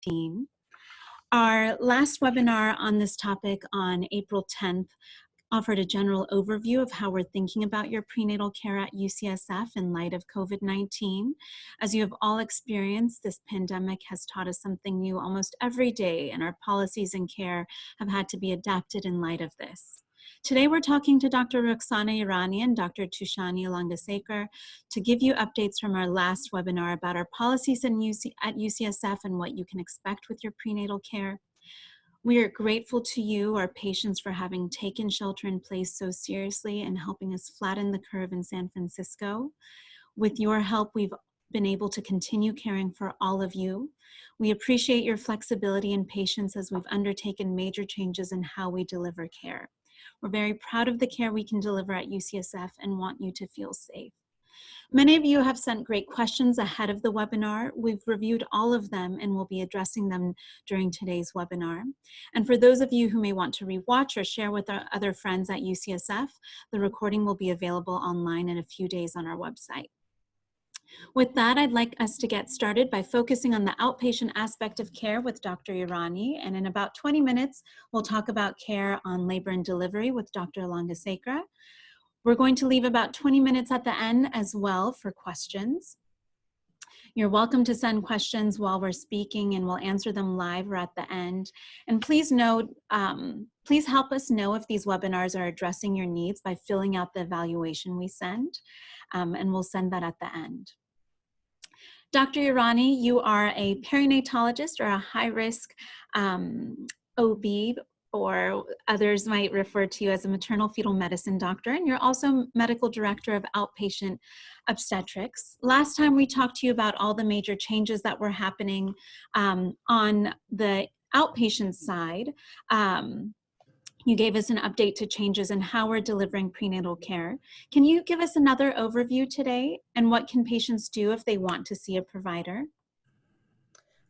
COVID-19. Our last webinar on this topic on April 10th offered a general overview of how we're thinking about your prenatal care at UCSF in light of COVID-19. As you have all experienced, this pandemic has taught us something new almost every day, and our policies and care have had to be adapted in light of this. Today, we're talking to Dr. Roxana Irani and Dr. Tushani Langasekar to give you updates from our last webinar about our policies at UCSF and what you can expect with your prenatal care. We are grateful to you, our patients, for having taken shelter in place so seriously and helping us flatten the curve in San Francisco. With your help, we've been able to continue caring for all of you. We appreciate your flexibility and patience as we've undertaken major changes in how we deliver care. We're very proud of the care we can deliver at UCSF and want you to feel safe. Many of you have sent great questions ahead of the webinar. We've reviewed all of them and will be addressing them during today's webinar. And for those of you who may want to rewatch or share with our other friends at UCSF, the recording will be available online in a few days on our website. With that, I'd like us to get started by focusing on the outpatient aspect of care with Dr. Irani, and in about 20 minutes, we'll talk about care on labor and delivery with Dr. Langasekar. We're going to leave about 20 minutes at the end as well for questions. You're welcome to send questions while we're speaking and we'll answer them live or at the end. And please note, please help us know if these webinars are addressing your needs by filling out the evaluation we send, and we'll send that at the end. Dr. Irani, you are a perinatologist or a high-risk OB, or others might refer to you as a maternal fetal medicine doctor, and you're also medical director of outpatient obstetrics. Last time we talked to you about all the major changes that were happening on the outpatient side. You gave us an update to changes in how we're delivering prenatal care. Can you give us another overview today, and what can patients do if they want to see a provider?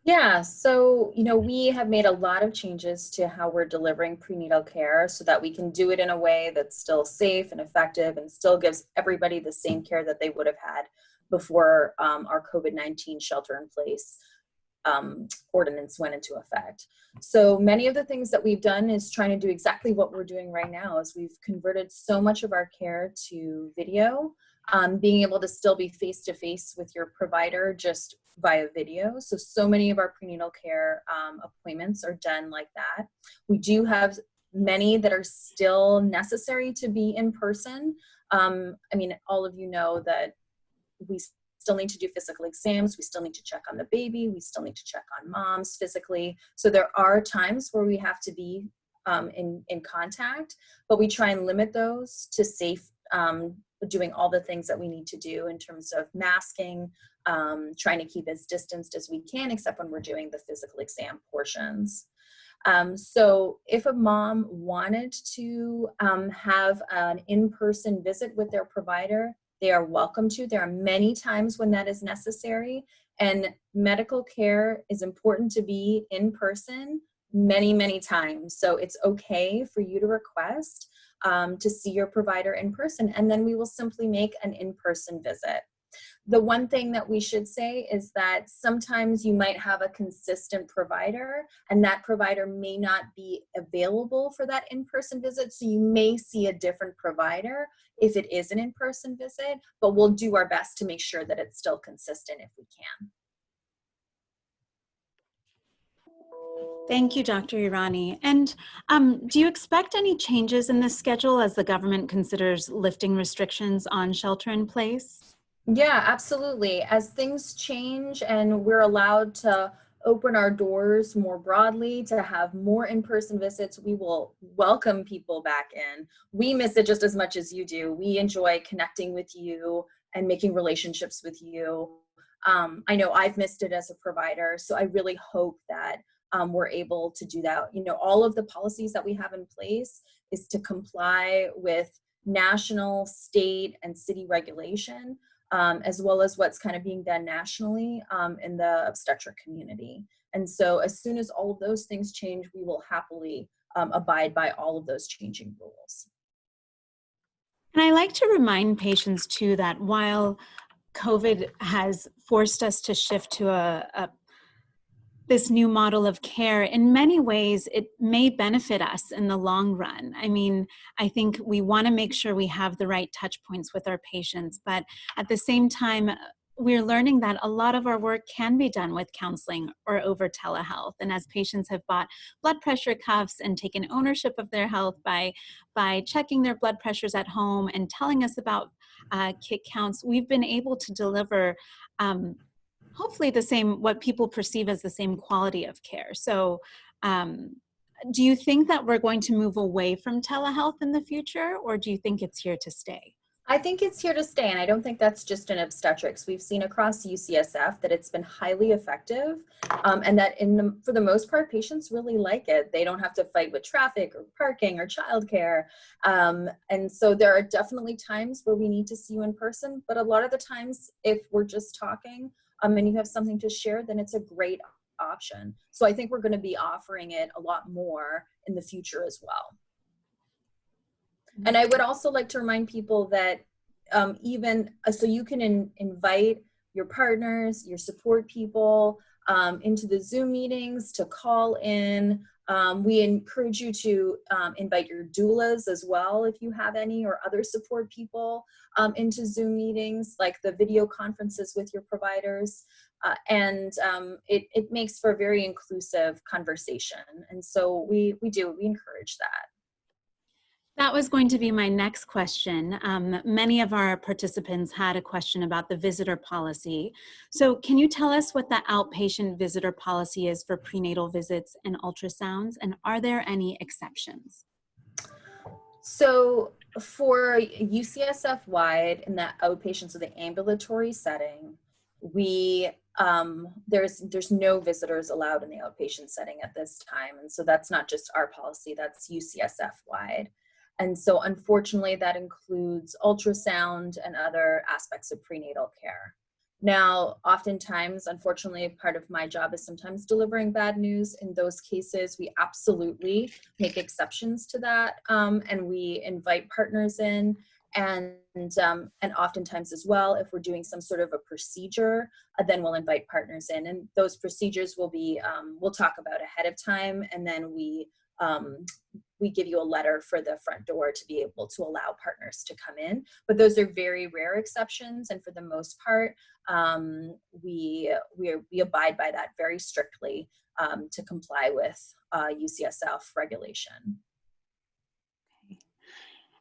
Yeah, so, we have made a lot of changes to how we're delivering prenatal care so that we can do it in a way that's still safe and effective and still gives everybody the same care that they would have had before our COVID-19 shelter-in-place ordinance went into effect. So many of the things that we've done is trying to do exactly what we're doing right now, is we've converted so much of our care to video, being able to still be face-to-face with your provider just via video. So many of our prenatal care appointments are done like that. We do have many that are still necessary to be in person. All of you know that we still need to do physical exams. We still need to check on the baby. We still need to check on moms physically. So there are times where we have to be in contact, but we try and limit those to safe, doing all the things that we need to do in terms of masking, trying to keep as distanced as we can, except when we're doing the physical exam portions. So if a mom wanted to have an in-person visit with their provider, they are welcome to. There are many times when that is necessary, and medical care is important to be in person many, many times. So it's okay for you to request to see your provider in person, and then we will simply make an in-person visit. The one thing that we should say is that sometimes you might have a consistent provider, and that provider may not be available for that in-person visit, so you may see a different provider if it is an in-person visit, but we'll do our best to make sure that it's still consistent if we can. Thank you, Dr. Irani. And do you expect any changes in this schedule as the government considers lifting restrictions on shelter in place? Yeah, absolutely. As things change and we're allowed to open our doors more broadly, to have more in-person visits, we will welcome people back in. We miss it just as much as you do. We enjoy connecting with you and making relationships with you. I know I've missed it as a provider, so I really hope that we're able to do that. All of the policies that we have in place is to comply with national, state, and city regulation, as well as what's kind of being done nationally in the obstetric community. And so as soon as all of those things change, we will happily abide by all of those changing rules. And I like to remind patients too that while COVID has forced us to shift to a this new model of care, in many ways, it may benefit us in the long run. I mean, I think we want to make sure we have the right touch points with our patients, but at the same time, we're learning that a lot of our work can be done with counseling or over telehealth. And as patients have bought blood pressure cuffs and taken ownership of their health by checking their blood pressures at home and telling us about kit counts, we've been able to deliver hopefully what people perceive as the same quality of care. So do you think that we're going to move away from telehealth in the future, or do you think it's here to stay? I think it's here to stay, and I don't think that's just in obstetrics. We've seen across UCSF that it's been highly effective, and that for the most part, patients really like it. They don't have to fight with traffic or parking or childcare. And so there are definitely times where we need to see you in person, but a lot of the times, if we're just talking and you have something to share, then it's a great option. So I think we're going to be offering it a lot more in the future as well. And I would also like to remind people that so you can invite your partners, your support people into the Zoom meetings to call in. We encourage you to invite your doulas as well, if you have any, or other support people into Zoom meetings, like the video conferences with your providers. It makes for a very inclusive conversation. And so we encourage that. That was going to be my next question. Many of our participants had a question about the visitor policy. So can you tell us what the outpatient visitor policy is for prenatal visits and ultrasounds, and are there any exceptions? So for UCSF wide in the outpatient, so the ambulatory setting, there's no visitors allowed in the outpatient setting at this time. And so that's not just our policy, that's UCSF wide. And so unfortunately, that includes ultrasound and other aspects of prenatal care. Now, oftentimes, unfortunately, part of my job is sometimes delivering bad news. In those cases, we absolutely make exceptions to that, and we invite partners in. And oftentimes as well, if we're doing some sort of a procedure, then we'll invite partners in. And those procedures will be, we'll talk about ahead of time, and then we give you a letter for the front door to be able to allow partners to come in. But those are very rare exceptions, and for the most part, we abide by that very strictly to comply with UCSF regulation.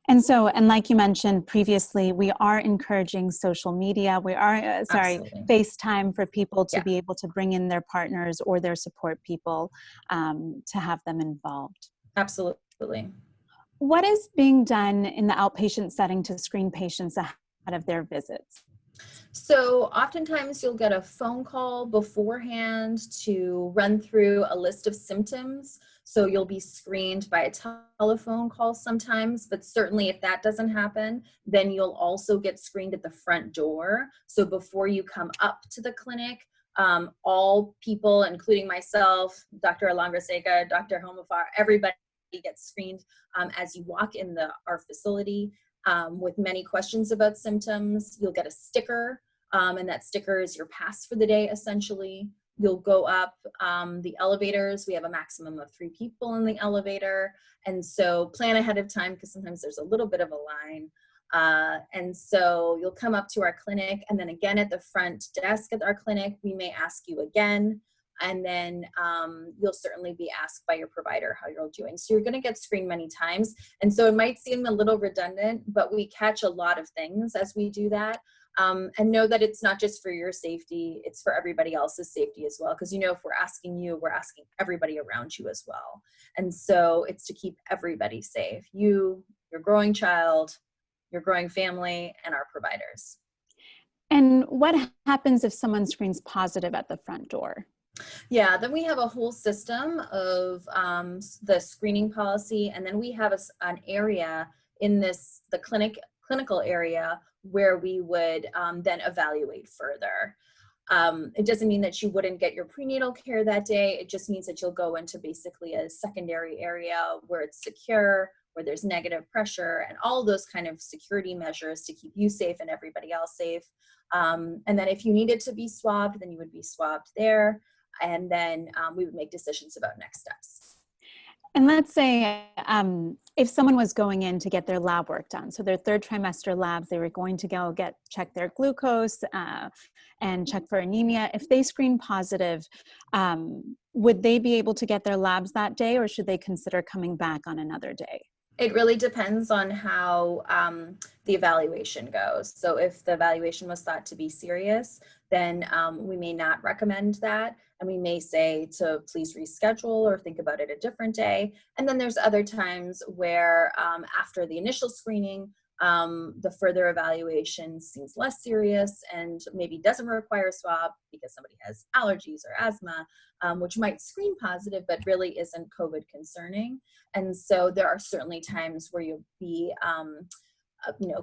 And so, and like you mentioned previously, we are encouraging social media. We are, FaceTime for people to be able to bring in their partners or their support people to have them involved. Absolutely. What is being done in the outpatient setting to screen patients ahead of their visits? So oftentimes you'll get a phone call beforehand to run through a list of symptoms. So you'll be screened by a telephone call sometimes, but certainly if that doesn't happen, then you'll also get screened at the front door. So before you come up to the clinic, all people, including myself, Dr. Alangrasega, Dr. Homafar, everybody gets screened as you walk in our facility with many questions about symptoms. You'll get a sticker, and that sticker is your pass for the day, essentially. You'll go up the elevators. We have a maximum of 3 people in the elevator. And so plan ahead of time, because sometimes there's a little bit of a line. And so you'll come up to our clinic, and then again at the front desk at our clinic, we may ask you again. And then you'll certainly be asked by your provider how you're doing. So you're going to get screened many times. And so it might seem a little redundant, but we catch a lot of things as we do that. And know that it's not just for your safety, it's for everybody else's safety as well. Because, you know, if we're asking you, we're asking everybody around you as well. And so it's to keep everybody safe. You, your growing child, your growing family, and our providers. And what happens if someone screens positive at the front door? Yeah, then we have a whole system of the screening policy, and then we have an area in the clinical area where we would then evaluate further. It doesn't mean that you wouldn't get your prenatal care that day. It just means that you'll go into basically a secondary area where it's secure, where there's negative pressure, and all those kind of security measures to keep you safe and everybody else safe. And then if you needed to be swabbed, then you would be swabbed there. And then we would make decisions about next steps. And let's say if someone was going in to get their lab work done, so their third trimester labs, they were going to go check their glucose and check for anemia. If they screen positive, would they be able to get their labs that day, or should they consider coming back on another day? It really depends on how the evaluation goes. So if the evaluation was thought to be serious, then we may not recommend that. And we may say to please reschedule or think about it a different day. And then there's other times where after the initial screening, the further evaluation seems less serious and maybe doesn't require a swab because somebody has allergies or asthma, which might screen positive, but really isn't COVID concerning. And so there are certainly times where you'll be,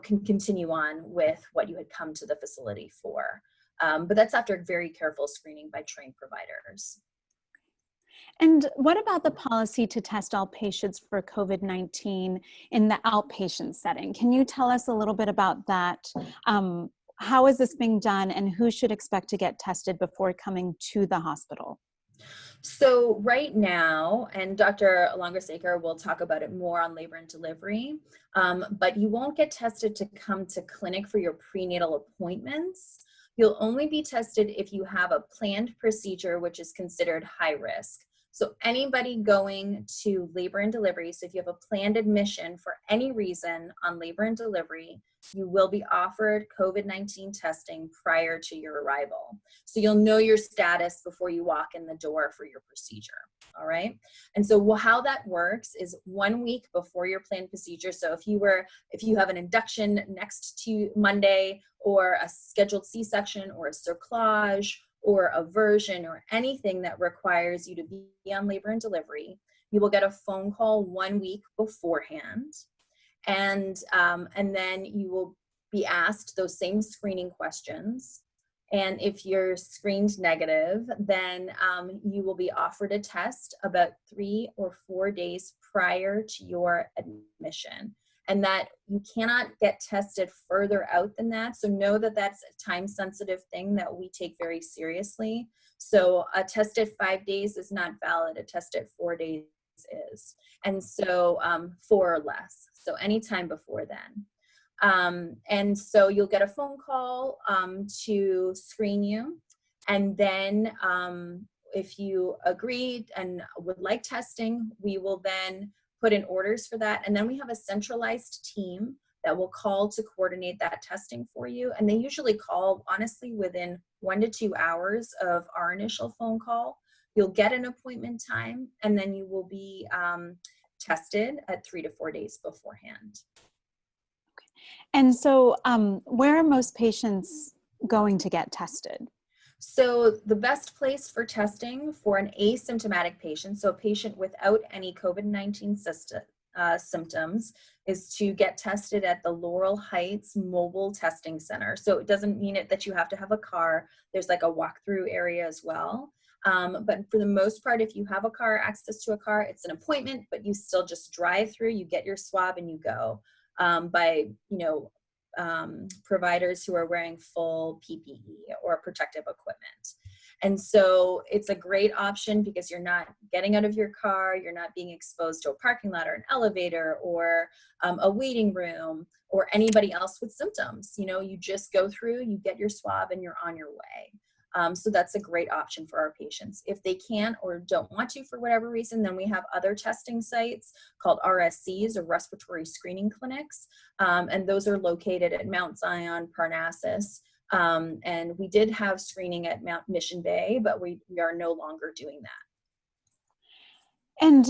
can continue on with what you had come to the facility for. But that's after very careful screening by trained providers. And what about the policy to test all patients for COVID-19 in the outpatient setting? Can you tell us a little bit about that? How is this being done, and who should expect to get tested before coming to the hospital? So right now, and Dr. Longersaker will talk about it more on labor and delivery, but you won't get tested to come to clinic for your prenatal appointments. You'll only be tested if you have a planned procedure, which is considered high risk. So anybody going to labor and delivery, so if you have a planned admission for any reason on labor and delivery, you will be offered COVID-19 testing prior to your arrival. So you'll know your status before you walk in the door for your procedure, all right? And so how that works is 1 week before your planned procedure. So if you have an induction next to Monday, or a scheduled C-section, or a cerclage, or a version, or anything that requires you to be on labor and delivery, you will get a phone call 1 week beforehand. And then you will be asked those same screening questions. And if you're screened negative, then you will be offered a test about 3 or 4 days prior to your admission. And that you cannot get tested further out than that. So know that that's a time-sensitive thing that we take very seriously. So a test at 5 days is not valid. A test at 4 days is. And so 4 or less. So anytime before then. And so you'll get a phone call to screen you. And then if you agreed and would like testing, we will then put in orders for that. And then we have a centralized team that will call to coordinate that testing for you. And they usually call, honestly, within 1 to 2 hours of our initial phone call. You'll get an appointment time, and then you will be tested at 3 to 4 days beforehand. And so where are most patients going to get tested? So the best place for testing for an asymptomatic patient, so a patient without any COVID-19 symptoms, is to get tested at the Laurel Heights Mobile Testing Center. So it doesn't mean that you have to have a car. There's like a walkthrough area as well. But for the most part, if you have a car, access to a car, it's an appointment, but you still just drive through, you get your swab, and you go by, providers who are wearing full PPE or protective equipment. And so it's a great option because you're not getting out of your car, you're not being exposed to a parking lot or an elevator or a waiting room or anybody else with symptoms. You just go through, you get your swab, and you're on your way. So that's a great option for our patients. If they can't or don't want to for whatever reason, then we have other testing sites called RSCs, or respiratory screening clinics. And those are located at Mount Zion, Parnassus. And we did have screening at Mount Mission Bay, but we are no longer doing that. And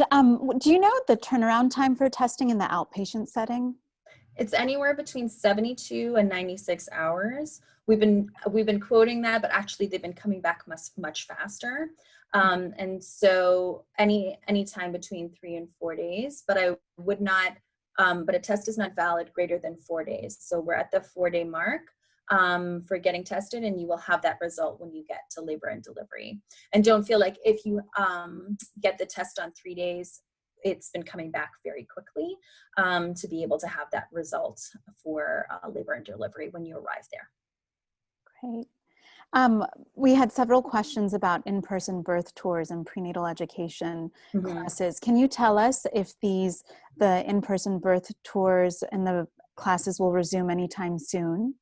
do you know the turnaround time for testing in the outpatient setting? It's anywhere between 72 and 96 hours. We've been quoting that, but actually they've been coming back much faster. And so any time between 3 and 4 days, but I would not, but a test is not valid greater than 4 days. So we're at the 4-day mark for getting tested, and you will have that result when you get to labor and delivery. And don't feel like if you get the test on 3 days, it's been coming back very quickly to be able to have that result for labor and delivery when you arrive there. Great. We had several questions about in-person birth tours and prenatal education Mhm. classes. Can you tell us if the in-person birth tours and the classes will resume anytime soon?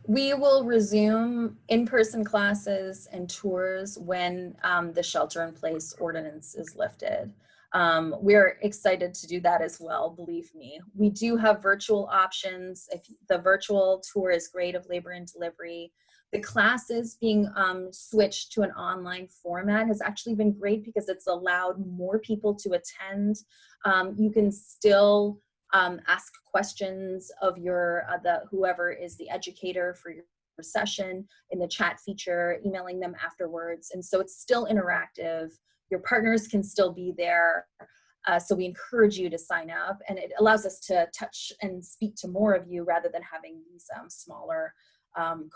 We will resume in-person classes and tours when the shelter-in-place ordinance is lifted. We're excited to do that as well, believe me. We do have virtual options. If the virtual tour is great of labor and delivery. The classes being switched to an online format has actually been great because it's allowed more people to attend. You can still ask questions of whoever is the educator for your session in the chat feature, emailing them afterwards. And so it's still interactive. Your partners can still be there. So we encourage you to sign up, and it allows us to touch and speak to more of you rather than having these smaller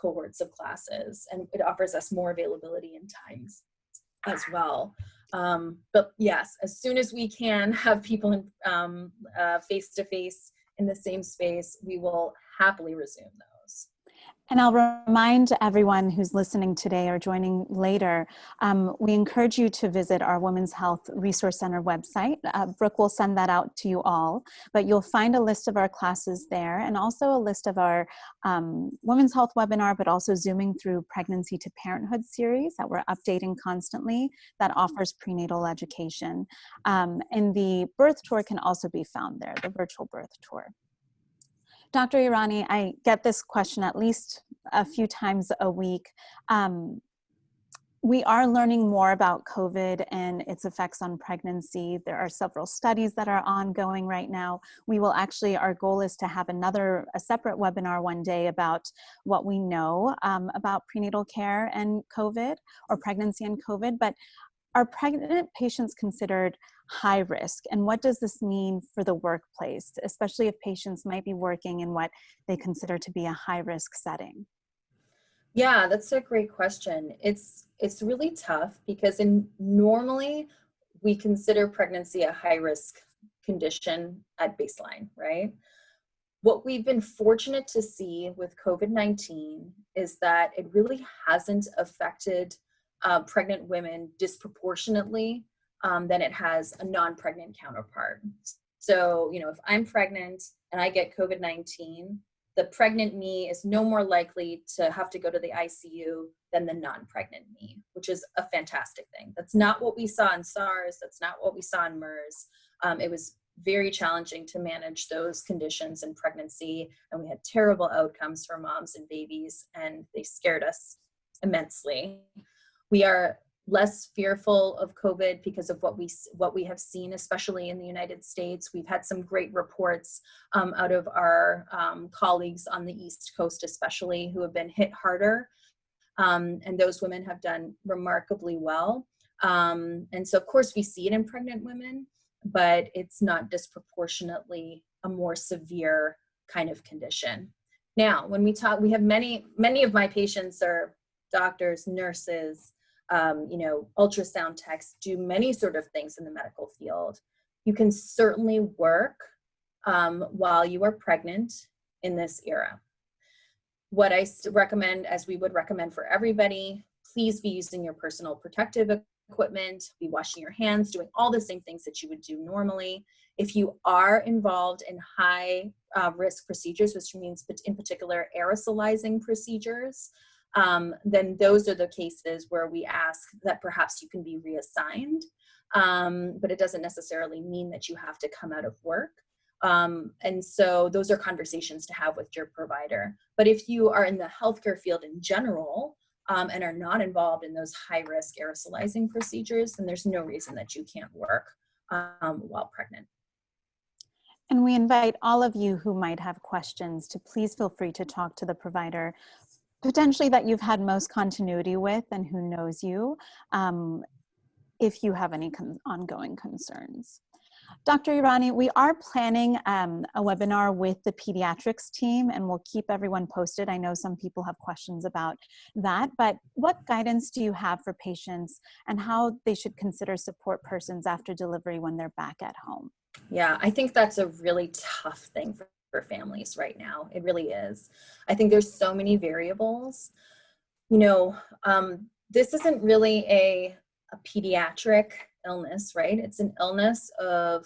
cohorts of classes. And it offers us more availability and times as well. But yes, as soon as we can have people in face-to-face in the same space, we will happily resume those. And I'll remind everyone who's listening today or joining later, we encourage you to visit our Women's Health Resource Center website. Brooke will send that out to you all, but you'll find a list of our classes there and also a list of our Women's Health webinar, but also Zooming Through Pregnancy to Parenthood series that we're updating constantly that offers prenatal education. And the birth tour can also be found there, the virtual birth tour. Dr. Irani, I get this question at least a few times a week. We are learning more about COVID and its effects on pregnancy. There are several studies that are ongoing right now. Our goal is to have a separate webinar one day about what we know about prenatal care and COVID, or pregnancy and COVID, but are pregnant patients considered high risk? And what does this mean for the workplace, especially if patients might be working in what they consider to be a high risk setting? Yeah, that's a great question. It's really tough because normally we consider pregnancy a high risk condition at baseline, right? What we've been fortunate to see with COVID-19 is that it really hasn't affected pregnant women disproportionately than it has a non-pregnant counterpart. So, if I'm pregnant and I get COVID-19, the pregnant me is no more likely to have to go to the ICU than the non-pregnant me, which is a fantastic thing. That's not what we saw in SARS. That's not what we saw in MERS. It was very challenging to manage those conditions in pregnancy, and we had terrible outcomes for moms and babies, and they scared us immensely. We are less fearful of COVID because of what we have seen, especially in the United States. We've had some great reports out of our colleagues on the East Coast, especially, who have been hit harder, and those women have done remarkably well. And so, of course, we see it in pregnant women, but it's not disproportionately a more severe kind of condition. Now, when we talk, we have many of my patients are doctors, nurses, ultrasound techs, do many sort of things in the medical field. You can certainly work while you are pregnant in this era. What I recommend, as we would recommend for everybody, please be using your personal protective equipment, be washing your hands, doing all the same things that you would do normally. If you are involved in high risk procedures, which means in particular aerosolizing procedures, then those are the cases where we ask that perhaps you can be reassigned, but it doesn't necessarily mean that you have to come out of work. And so those are conversations to have with your provider. But if you are in the healthcare field in general, and are not involved in those high-risk aerosolizing procedures, then there's no reason that you can't work while pregnant. And we invite all of you who might have questions to please feel free to talk to the provider, potentially that you've had most continuity with and who knows you, if you have any ongoing concerns. Dr. Irani, we are planning a webinar with the pediatrics team, and we'll keep everyone posted. I know some people have questions about that, but what guidance do you have for patients and how they should consider support persons after delivery when they're back at home? Yeah, I think that's a really tough thing for families right now. It really is. I think there's so many variables. You know, this isn't really a pediatric illness, right? It's an illness of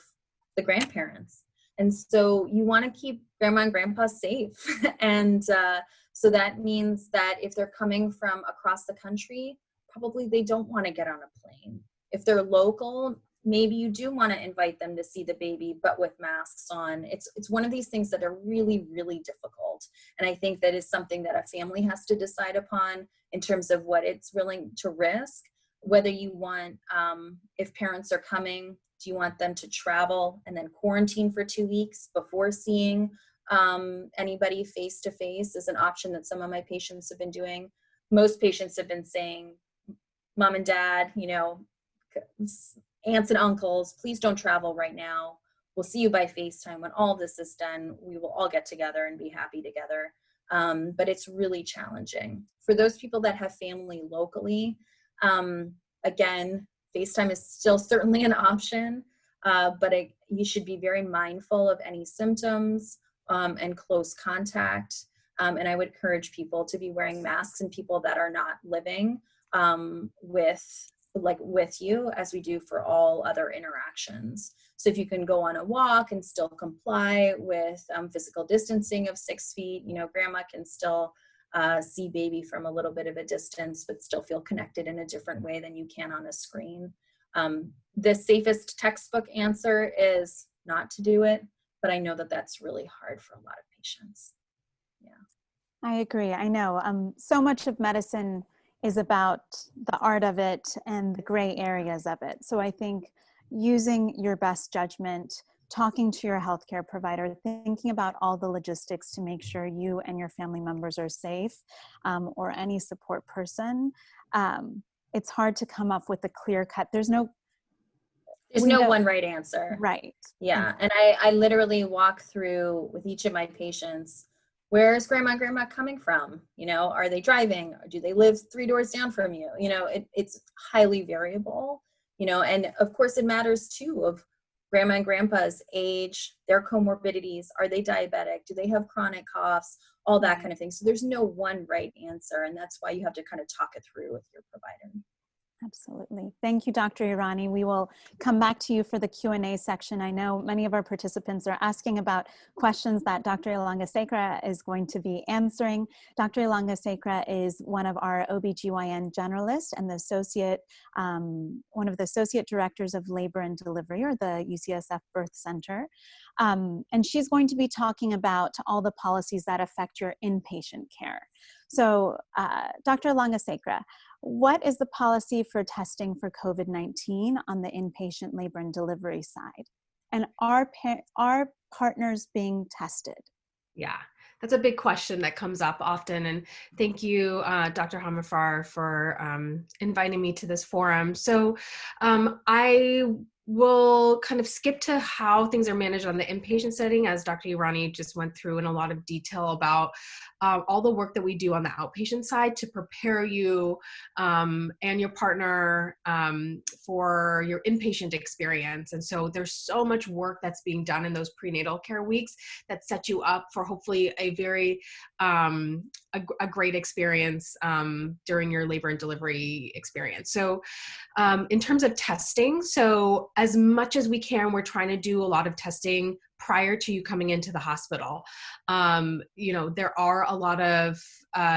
the grandparents. And so you want to keep grandma and grandpa safe. And so that means that if they're coming from across the country, probably they don't want to get on a plane. If they're local, maybe you do want to invite them to see the baby, but with masks on. It's one of these things that are really, really difficult. And I think that is something that a family has to decide upon in terms of what it's willing to risk. Whether you want, if parents are coming, do you want them to travel and then quarantine for 2 weeks before seeing anybody face to face is an option that some of my patients have been doing. Most patients have been saying, mom and dad, you know, aunts and uncles, please don't travel right now. We'll see you by FaceTime. When all this is done, we will all get together and be happy together. But it's really challenging. For those people that have family locally, again, FaceTime is still certainly an option, but you should be very mindful of any symptoms and close contact. And I would encourage people to be wearing masks and people that are not living with you, as we do for all other interactions. So if you can go on a walk and still comply with physical distancing of 6 feet, you know, grandma can still see baby from a little bit of a distance, but still feel connected in a different way than you can on a screen. The safest textbook answer is not to do it, but I know that that's really hard for a lot of patients. Yeah. I agree. I know so much of medicine is about the art of it and the gray areas of it. So I think using your best judgment, talking to your healthcare provider, thinking about all the logistics to make sure you and your family members are safe, or any support person. It's hard to come up with a clear cut. There's no one right answer. Right. Yeah. And I literally walk through with each of my patients, where is grandma and grandma coming from? You know, are they driving? Or do they live 3 doors down from you? You know, it's highly variable, you know, and of course it matters too of grandma and grandpa's age, their comorbidities. Are they diabetic? Do they have chronic coughs? All that kind of thing. So there's no one right answer. And that's why you have to kind of talk it through with your provider. Absolutely. Thank you, Dr. Irani. We will come back to you for the Q&A section. I know many of our participants are asking about questions that Dr. Ilangasekara is going to be answering. Dr. Ilangasekara is one of our OBGYN generalists and the one of the associate directors of labor and delivery, or the UCSF Birth Center. And she's going to be talking about all the policies that affect your inpatient care. So Dr. Ilangasekara, what is the policy for testing for COVID-19 on the inpatient labor and delivery side? And are partners being tested? Yeah, that's a big question that comes up often. And thank you, Dr. Hamafar, for inviting me to this forum. So I will kind of skip to how things are managed on the inpatient setting, as Dr. Irani just went through in a lot of detail about all the work that we do on the outpatient side to prepare you and your partner for your inpatient experience. And so there's so much work that's being done in those prenatal care weeks that set you up for hopefully a very a great experience during your labor and delivery experience. So in terms of testing, so as much as we can, we're trying to do a lot of testing prior to you coming into the hospital. You know, there are a lot of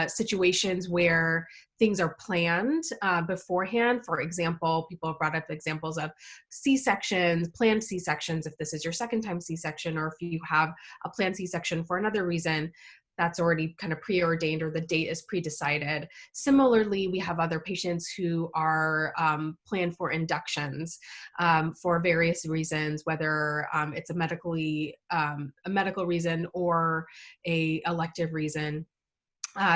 situations where things are planned beforehand. For example, people have brought up examples of C-sections, planned C-sections, if this is your second time C-section, or if you have a planned C-section for another reason, that's already kind of preordained, or the date is pre-decided. Similarly, we have other patients who are planned for inductions for various reasons, whether it's a medical reason or a elective reason.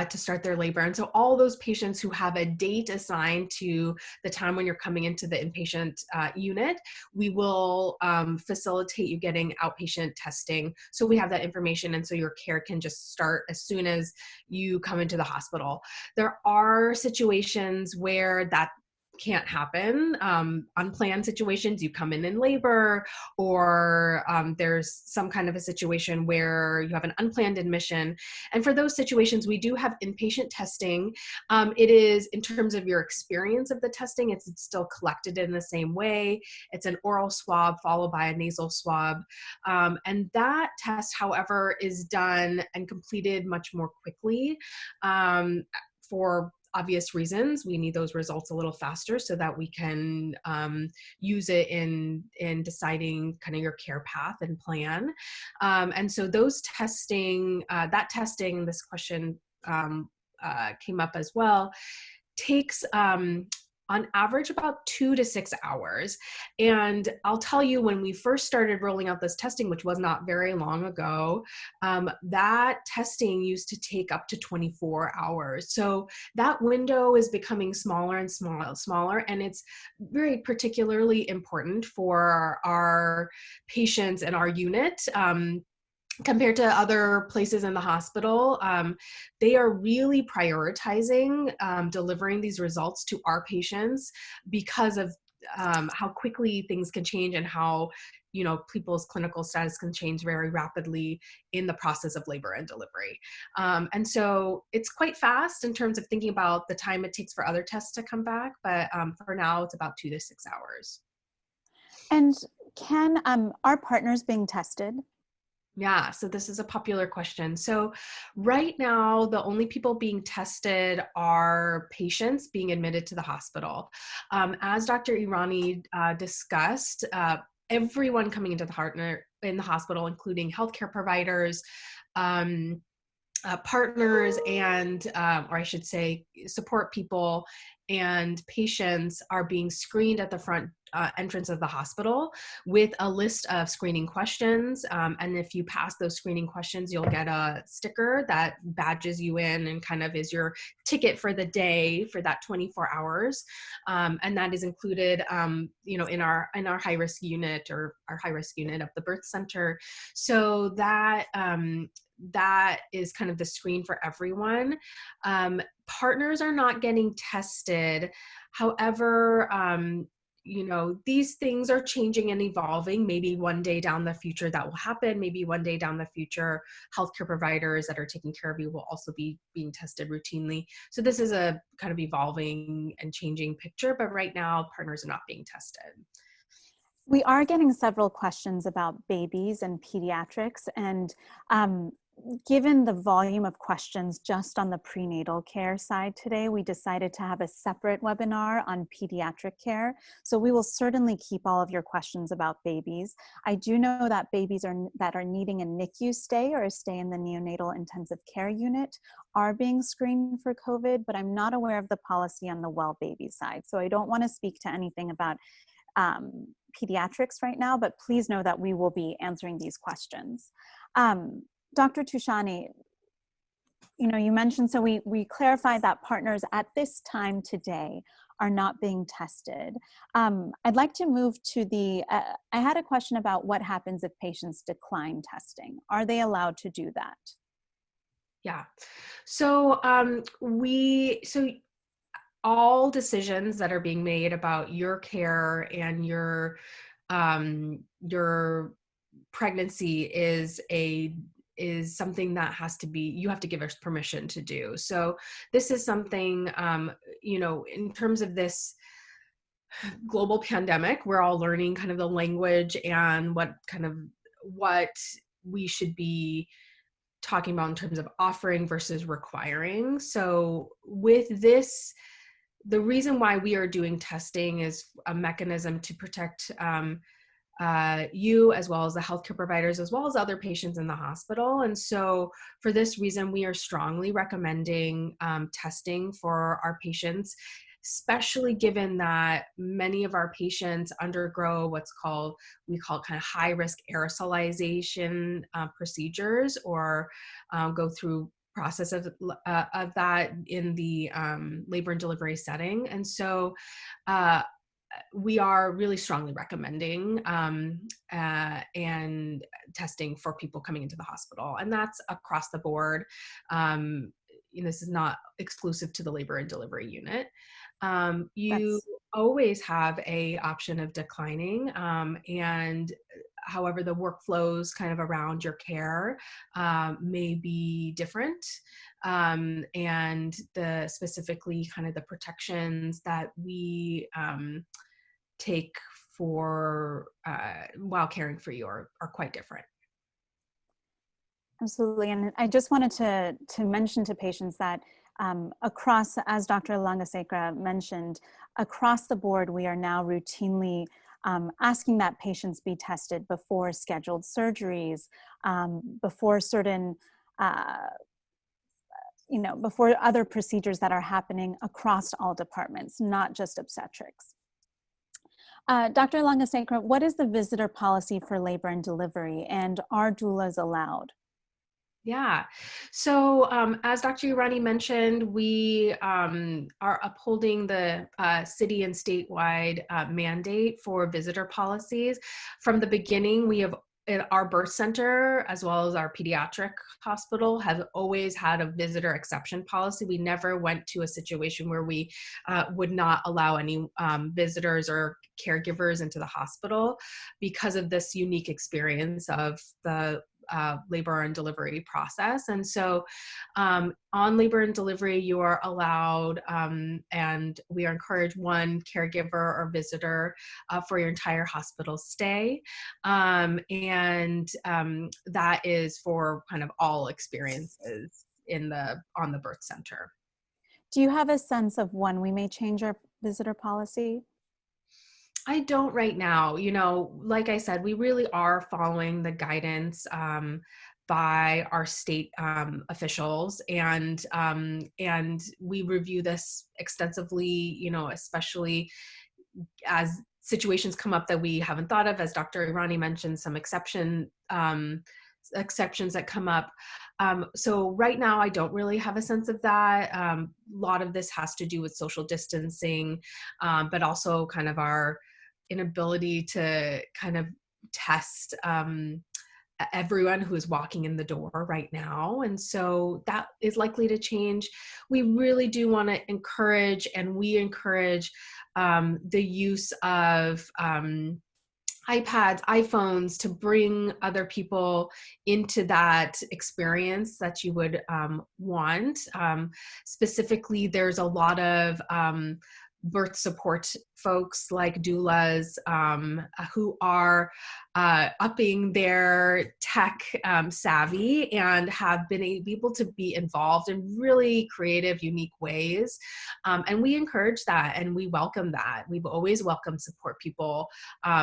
To start their labor. And so all those patients who have a date assigned to the time when you're coming into the inpatient unit, we will facilitate you getting outpatient testing. So we have that information, and so your care can just start as soon as you come into the hospital. There are situations where that can't happen. Unplanned situations, you come in labor, or there's some kind of a situation where you have an unplanned admission. And for those situations, we do have inpatient testing. It is, in terms of your experience of the testing, it's still collected in the same way. It's an oral swab followed by a nasal swab. And that test, however, is done and completed much more quickly. For obvious reasons, we need those results a little faster so that we can use it in deciding kind of your care path and plan. And so those testing, this question came up as well, takes on average about 2 to 6 hours. And I'll tell you, when we first started rolling out this testing, which was not very long ago, that testing used to take up to 24 hours. So that window is becoming smaller and smaller, and it's very particularly important for our patients and our unit. Compared to other places in the hospital, they are really prioritizing delivering these results to our patients because of how quickly things can change and how, you know, people's clinical status can change very rapidly in the process of labor and delivery. And so it's quite fast in terms of thinking about the time it takes for other tests to come back, but for now it's about 2 to 6 hours. And are partners being tested? Yeah, so this is a popular question. So right now, the only people being tested are patients being admitted to the hospital. As Dr. Irani discussed, everyone coming into in the hospital, including healthcare providers, partners, and, or I should say, support people and patients are being screened at the front entrance of the hospital with a list of screening questions. And if you pass those screening questions, you'll get a sticker that badges you in and kind of is your ticket for the day for that 24 hours. And that is included, you know, in our high risk unit, or our high risk unit of the birth center. So that that is kind of the screen for everyone. Partners are not getting tested. However, you know, these things are changing and evolving. Maybe one day down the future that will happen. Maybe one day down the future, healthcare providers that are taking care of you will also be being tested routinely. So this is a kind of evolving and changing picture, but right now partners are not being tested. We are getting several questions about babies and pediatrics, and given the volume of questions just on the prenatal care side today, we decided to have a separate webinar on pediatric care. So we will certainly keep all of your questions about babies. I do know that babies that are needing a NICU stay or a stay in the neonatal intensive care unit are being screened for COVID, but I'm not aware of the policy on the well baby side. So I don't want to speak to anything about pediatrics right now, but please know that we will be answering these questions. Dr. Tushani, you know, you mentioned, so we clarified that partners at this time today are not being tested. I'd like to move to I had a question about what happens if patients decline testing. Are they allowed to do that? Yeah, so all decisions that are being made about your care and your pregnancy is something that you have to give us permission to do. So this is something, you know, in terms of this global pandemic, we're all learning kind of the language and what we should be talking about in terms of offering versus requiring. So with this, the reason why we are doing testing is a mechanism to protect you, as well as the healthcare providers, as well as other patients in the hospital. And so for this reason, we are strongly recommending testing for our patients, especially given that many of our patients undergo we call kind of high risk aerosolization procedures, or go through process of that in the labor and delivery setting. And so we are really strongly recommending and testing for people coming into the hospital, and that's across the board. This is not exclusive to the labor and delivery unit. always have a option of declining, and however the workflows kind of around your care may be different, and the specifically kind of the protections that we take for while caring for you are quite different. Absolutely. And I just wanted to mention to patients that across, as Dr. Langasekra mentioned, across the board, we are now routinely asking that patients be tested before scheduled surgeries, before certain, before other procedures that are happening across all departments, not just obstetrics. Dr. Langasekra, what is the visitor policy for labor and delivery, and are doulas allowed? Yeah. So as Dr. Urani mentioned, we are upholding the city and statewide mandate for visitor policies. From the beginning, we have our birth center, as well as our pediatric hospital, have always had a visitor exception policy. We never went to a situation where we would not allow any visitors or caregivers into the hospital because of this unique experience of the labor and delivery process. And so on labor and delivery, you are allowed, and we are encouraged, one caregiver or visitor for your entire hospital stay. And that is for kind of all experiences on the birth center. Do you have a sense of when we may change our visitor policy? I don't right now. Like I said, we really are following the guidance by our state officials, and we review this extensively. Especially as situations come up that we haven't thought of, as Dr. Irani mentioned, some exceptions that come up. So right now, I don't really have a sense of that. A lot of this has to do with social distancing, but also kind of our inability to kind of test everyone who is walking in the door right now. And so that is likely to change. We really do want to encourage, and we encourage the use of iPads, iPhones to bring other people into that experience that you would want. Specifically, there's a lot of birth support folks like doulas who are upping their tech savvy and have been able to be involved in really creative, unique ways. And we encourage that, and we welcome that. We've always welcomed support people.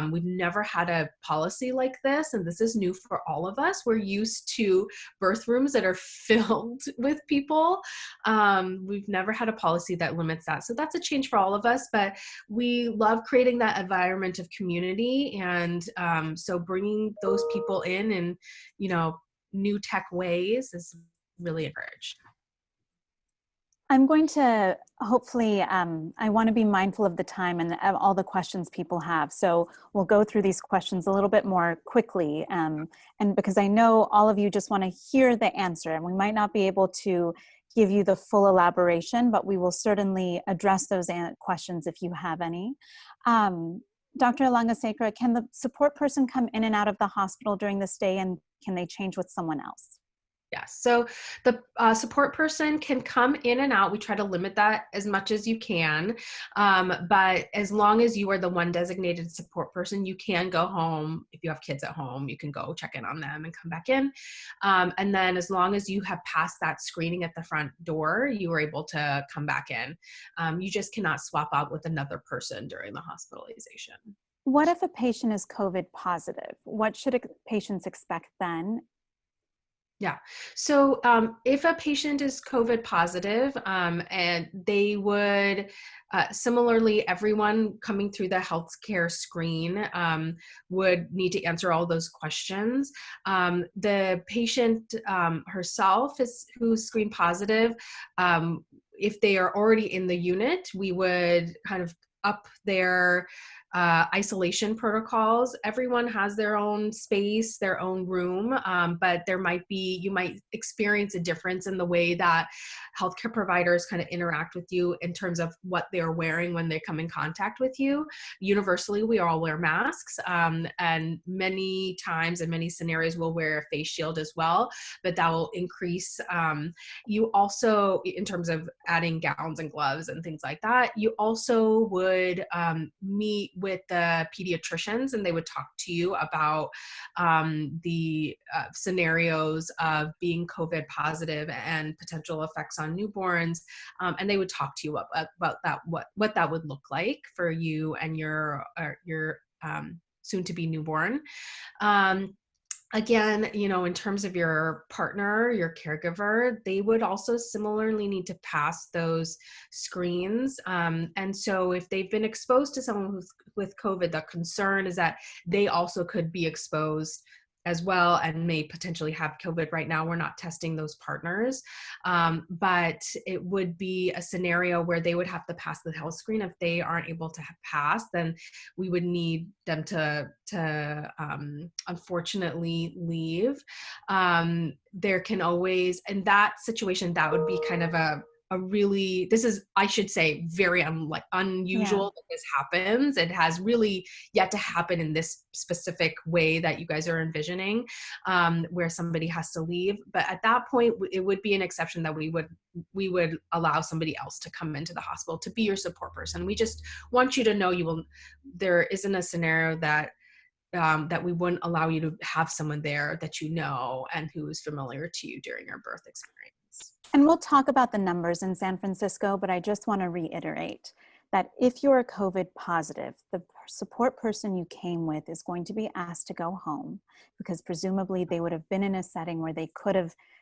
We've never had a policy like this, and this is new for all of us. We're used to birth rooms that are filled with people. We've never had a policy that limits that. So that's a change for all of us, but we love creating that environment of community, and so bringing those people in new tech ways is really encouraged. I'm going to hopefully, I want to be mindful of the time and of all the questions people have. So we'll go through these questions a little bit more quickly. And because I know all of you just want to hear the answer, and we might not be able to give you the full elaboration, but we will certainly address those questions if you have any. Dr. Langasekra, can the support person come in and out of the hospital during the stay, and can they change with someone else? Yes. So the support person can come in and out. We try to limit that as much as you can. But as long as you are the one designated support person, you can go home. If you have kids at home, you can go check in on them and come back in. And then as long as you have passed that screening at the front door, you are able to come back in. You just cannot swap out with another person during the hospitalization. What if a patient is COVID positive? What should patients expect then? Yeah. So if a patient is COVID positive, and they would, similarly, everyone coming through the healthcare screen would need to answer all those questions. The patient herself who's screened positive, if they are already in the unit, we would kind of up their isolation protocols. Everyone has their own space, their own room, but you might experience a difference in the way that healthcare providers kind of interact with you in terms of what they're wearing when they come in contact with you. Universally, we all wear masks, and many times in many scenarios we'll wear a face shield as well, but that will increase. You also, in terms of adding gowns and gloves and things like that, you also would meet with the pediatricians, and they would talk to you about the scenarios of being COVID positive and potential effects on newborns, and they would talk to you about that, what that would look like for you and your soon-to-be newborn. Again, in terms of your partner, your caregiver, they would also similarly need to pass those screens. And so if they've been exposed to someone with COVID, the concern is that they also could be exposed as well and may potentially have COVID. Right now, we're not testing those partners, but it would be a scenario where they would have to pass the health screen. If they aren't able to pass, then we would need them to unfortunately leave. There can always, in that situation, that would be kind of this is, I should say, very unusual that this happens. It has really yet to happen in this specific way that you guys are envisioning, where somebody has to leave. But at that point, it would be an exception that we would allow somebody else to come into the hospital to be your support person. We just want you to know there isn't a scenario that we wouldn't allow you to have someone there that and who is familiar to you during your birth experience. And we'll talk about the numbers in San Francisco, but I just want to reiterate that if you're COVID positive, the support person you came with is going to be asked to go home, because presumably they would have been in a setting where they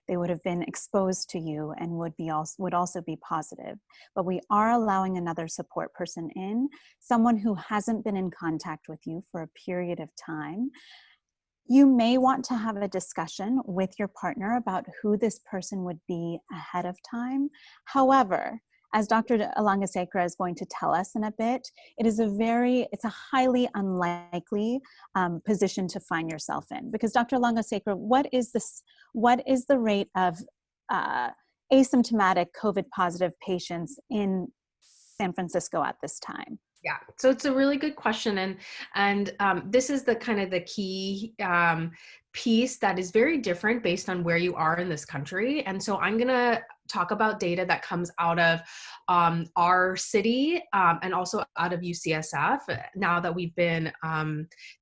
would have been exposed to you and would also be positive. But we are allowing another support person in, someone who hasn't been in contact with you for a period of time. You may want to have a discussion with your partner about who this person would be ahead of time. However, as Dr. Alangasekara is going to tell us in a bit, it's a highly unlikely position to find yourself in. Because Dr. Alangasekara, what is the rate of asymptomatic COVID positive patients in San Francisco at this time? Yeah, so it's a really good question, and this is the kind of the key piece that is very different based on where you are in this country. And so I'm gonna talk about data that comes out of our city and also out of UCSF now that we've been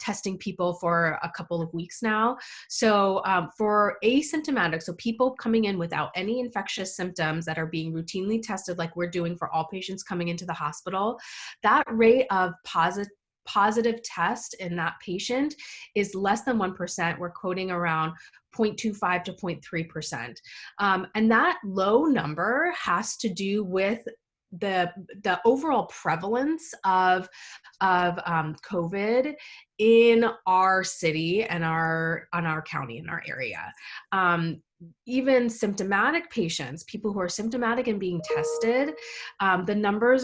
testing people for a couple of weeks now. So for asymptomatic, so people coming in without any infectious symptoms that are being routinely tested like we're doing for all patients coming into the hospital, that rate of positive test in that patient is less than 1%. We're quoting around 0.25 to 0.3%. And that low number has to do with the overall prevalence of COVID in our city and on our county, in our area. Even symptomatic patients, people who are symptomatic and being tested, the numbers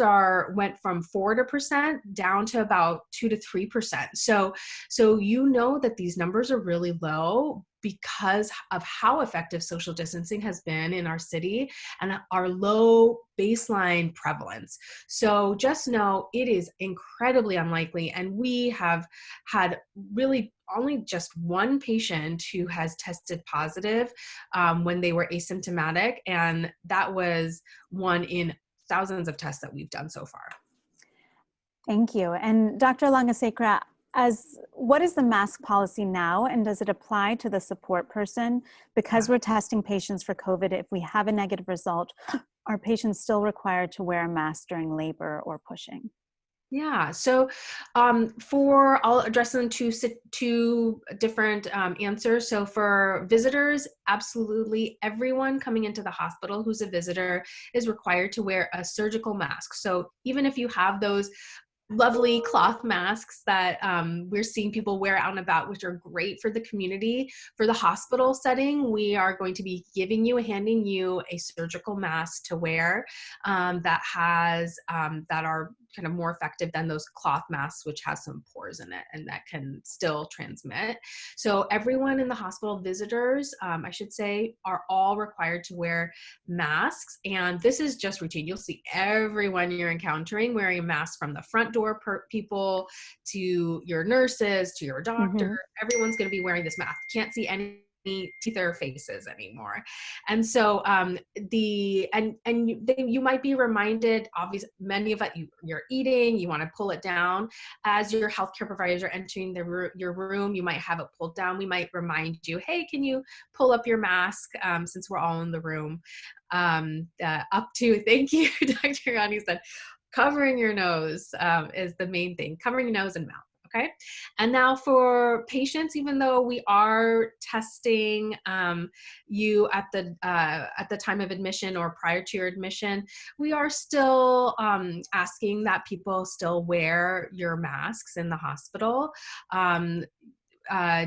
went from 4% down to about 2 to 3%. So that these numbers are really low because of how effective social distancing has been in our city and our low baseline prevalence. So just know it is incredibly unlikely, and we have had really only just one patient who has tested positive when they were asymptomatic, and that was one in thousands of tests that we've done so far. Thank you. And Dr. Alangasekara, what is the mask policy now, and does it apply to the support person? Because we're testing patients for COVID, if we have a negative result, are patients still required to wear a mask during labor or pushing? Yeah, so I'll address them two different answers. So for visitors, absolutely everyone coming into the hospital who's a visitor is required to wear a surgical mask. So even if you have those lovely cloth masks that we're seeing people wear out and about, which are great for the community, for the hospital setting, we are going to be handing you a surgical mask to wear that are kind of more effective than those cloth masks, which has some pores in it and that can still transmit. So everyone in the hospital, visitors, I should say, are all required to wear masks. And this is just routine. You'll see everyone you're encountering wearing a mask, from the front door people to your nurses, to your doctor. Mhm. Everyone's going to be wearing this mask. Can't see any teeth or faces anymore. And so you might be reminded, obviously many of it, you're eating, you want to pull it down. As your healthcare providers are entering your room, you might have it pulled down. We might remind you, hey, can you pull up your mask, since we're all in the room. Up to, thank you, Dr. Rani said, covering your nose is the main thing, covering your nose and mouth. Okay. And now for patients, even though we are testing you at the time of admission or prior to your admission, we are still asking that people still wear your masks in the hospital.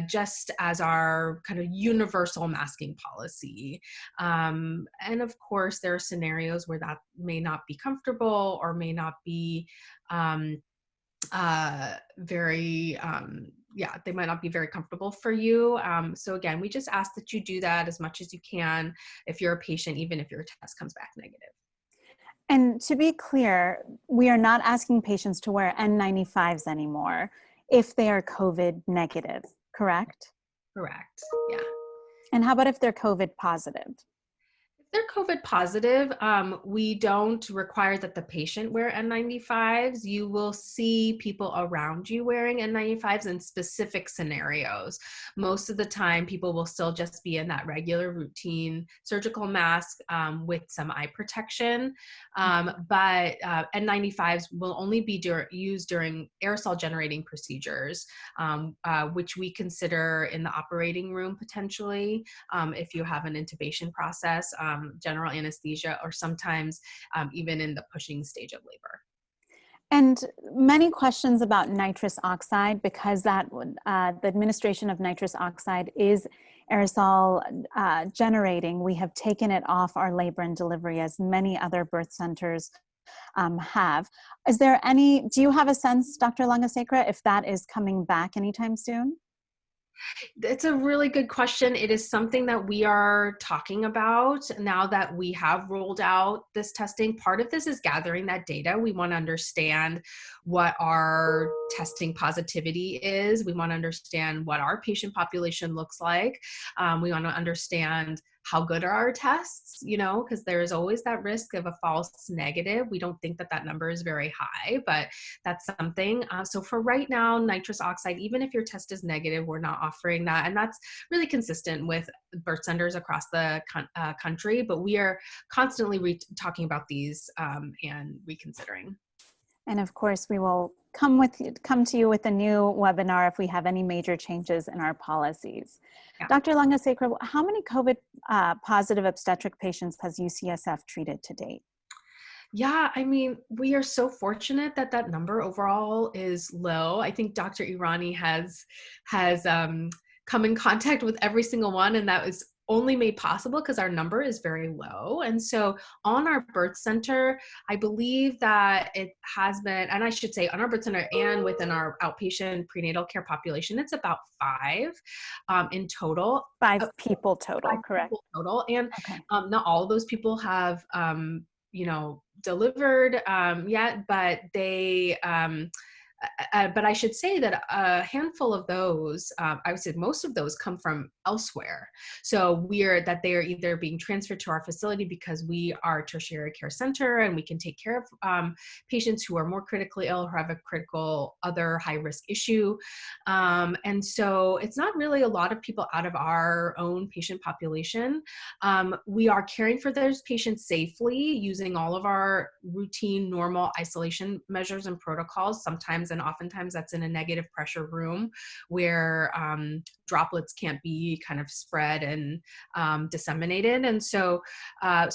Just as our kind of universal masking policy. And of course, there are scenarios where that may not be comfortable or may not be they might not be very comfortable for you. So again, we just ask that you do that as much as you can if you're a patient, even if your test comes back negative. And to be clear, we are not asking patients to wear N95s anymore if they are COVID negative, correct? Correct, yeah. And how about if they're COVID positive? If they're COVID positive, we don't require that the patient wear N95s. You will see people around you wearing N95s in specific scenarios. Most of the time, people will still just be in that regular routine surgical mask with some eye protection. But N95s will only be used during aerosol generating procedures, which we consider in the operating room potentially, if you have an intubation process, general anesthesia, or sometimes even in the pushing stage of labor. And many questions about nitrous oxide, because the administration of nitrous oxide is aerosol generating. We have taken it off our labor and delivery, as many other birth centers have. Do you have a sense, Dr. Langasekra, if that is coming back anytime soon? It's a really good question. It is something that we are talking about now that we have rolled out this testing. Part of this is gathering that data. We want to understand what our testing positivity is. We want to understand what our patient population looks like. We want to understand how good are our tests, because there is always that risk of a false negative. We don't think that that number is very high, but that's something. So for right now, nitrous oxide, even if your test is negative, we're not offering that. And that's really consistent with birth centers across the country, but we are constantly talking about these and reconsidering. And of course, we will come to you with a new webinar if we have any major changes in our policies. Yeah. Dr. Langasekra, how many COVID positive obstetric patients has UCSF treated to date? Yeah, I mean, we are so fortunate that that number overall is low. I think Dr. Irani has come in contact with every single one, and that was only made possible because our number is very low. And so on our birth center, I believe that it has been, and I should say on our birth center and within our outpatient prenatal care population, it's about 5 in total. 5 people total, 5 correct? People total. And okay. Not all of those people have, delivered yet, but they, but I should say that a handful of those, I would say most of those come from elsewhere. So they are either being transferred to our facility because we are a tertiary care center and we can take care of patients who are more critically ill or have a critical other high risk issue. And so it's not really a lot of people out of our own patient population. We are caring for those patients safely using all of our routine normal isolation measures and protocols. Sometimes and oftentimes that's in a negative pressure room where droplets can't be kind of spread and disseminated. And so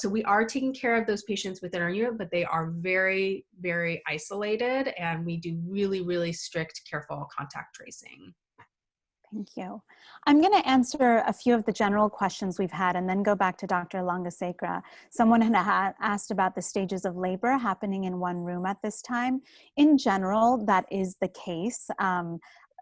we are taking care of those patients within our unit, but they are very, very isolated, and we do really, really strict, careful contact tracing. Thank you. I'm going to answer a few of the general questions we've had and then go back to Dr. Langasekra. Someone had asked about the stages of labor happening in one room at this time. In general, that is the case.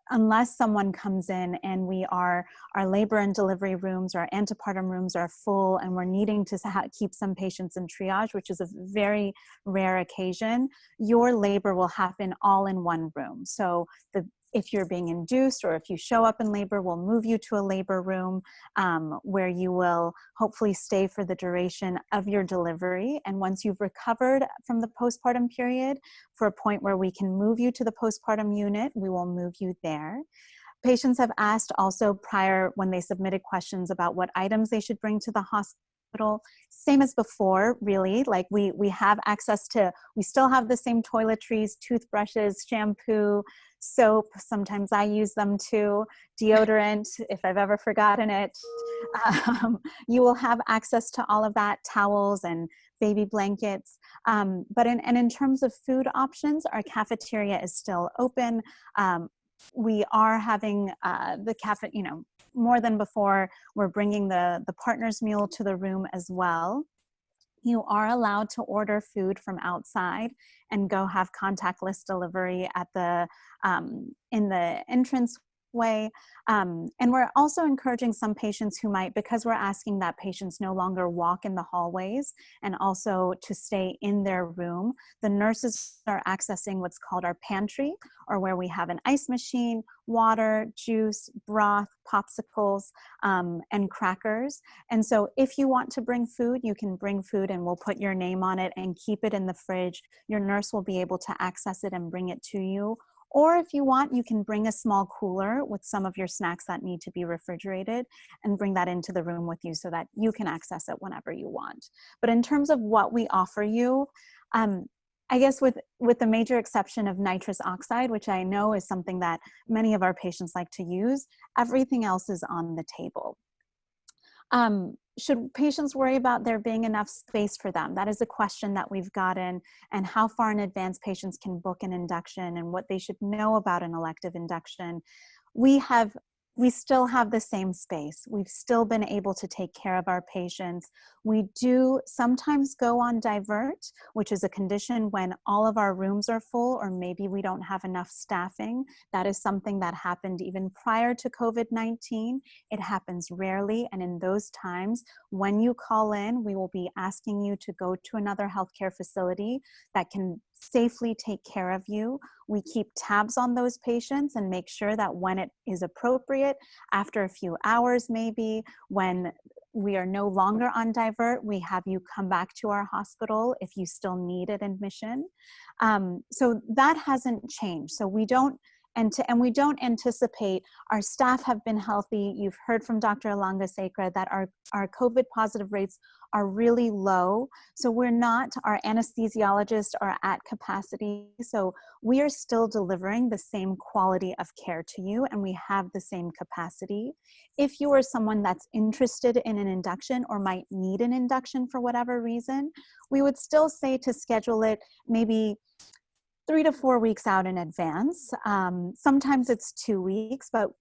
Unless someone comes in and our labor and delivery rooms or antepartum rooms are full and we're needing to keep some patients in triage, which is a very rare occasion, your labor will happen all in one room. So if you're being induced or if you show up in labor, we'll move you to a labor room where you will hopefully stay for the duration of your delivery. And once you've recovered from the postpartum period, for a point where we can move you to the postpartum unit, we will move you there. Patients have asked also prior when they submitted questions about what items they should bring to the hospital. Same as before, really. Like we have access to, we still have the same toiletries, toothbrushes, shampoo, soap. Sometimes I use them too. Deodorant, if I've ever forgotten it. You will have access to all of that, towels and baby blankets. But in terms of food options, our cafeteria is still open. We are having the cafe, more than before. We're bringing the partner's meal to the room as well. You are allowed to order food from outside and go have contactless delivery at in the entrance way. And we're also encouraging some patients who might, because we're asking that patients no longer walk in the hallways and also to stay in their room, the nurses are accessing what's called our pantry, or where we have an ice machine, water, juice, broth, popsicles, and crackers. And so if you want to bring food, you can bring food and we'll put your name on it and keep it in the fridge. Your nurse will be able to access it and bring it to you. Or if you want, you can bring a small cooler with some of your snacks that need to be refrigerated and bring that into the room with you so that you can access it whenever you want. But in terms of what we offer you, I guess with the major exception of nitrous oxide, which I know is something that many of our patients like to use, everything else is on the table. Should patients worry about there being enough space for them? That is a question that we've gotten, and how far in advance patients can book an induction and what they should know about an elective induction. We still have the same space. We've still been able to take care of our patients. We do sometimes go on divert, which is a condition when all of our rooms are full or maybe we don't have enough staffing. That is something that happened even prior to COVID-19. It happens rarely, and in those times, when you call in, we will be asking you to go to another healthcare facility that can safely take care of you. We keep tabs on those patients and make sure that when it is appropriate, after a few hours maybe, when we are no longer on divert, we have you come back to our hospital if you still need an admission. So that hasn't changed. So we don't anticipate, our staff have been healthy. You've heard from Dr. Langasekra that our COVID positive rates are really low. So our anesthesiologists are at capacity. So we are still delivering the same quality of care to you, and we have the same capacity. If you are someone that's interested in an induction or might need an induction for whatever reason, we would still say to schedule it maybe 3 to 4 weeks out in advance. Sometimes it's 2 weeks, but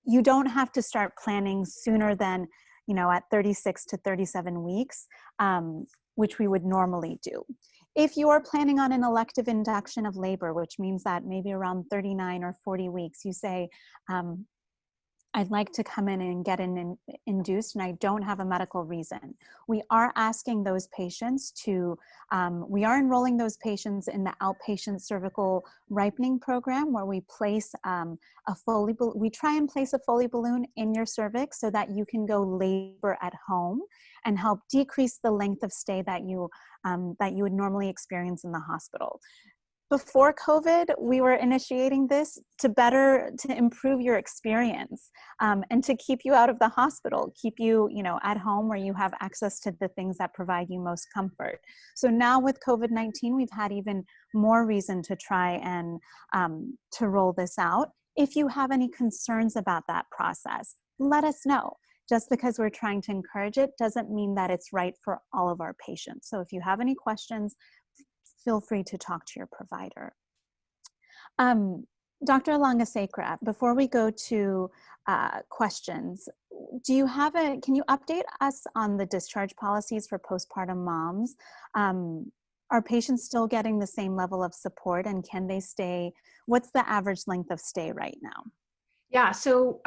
you don't have to start planning sooner than, at 36 to 37 weeks, which we would normally do. If you are planning on an elective induction of labor, which means that maybe around 39 or 40 weeks, you say, I'd like to come in and get induced and I don't have a medical reason. We are asking those patients we are enrolling those patients in the outpatient cervical ripening program, where we place we try and place a Foley balloon in your cervix so that you can go labor at home and help decrease the length of stay that you would normally experience in the hospital. Before COVID, we were initiating this to improve your experience and to keep you out of the hospital, keep you, at home where you have access to the things that provide you most comfort. So now with COVID-19, we've had even more reason to try and to roll this out. If you have any concerns about that process, let us know. Just because we're trying to encourage it doesn't mean that it's right for all of our patients. So if you have any questions, feel free to talk to your provider. Dr. Langasekra, before we go to questions, do you have can you update us on the discharge policies for postpartum moms? Are patients still getting the same level of support, and can they stay? What's the average length of stay right now? Yeah, so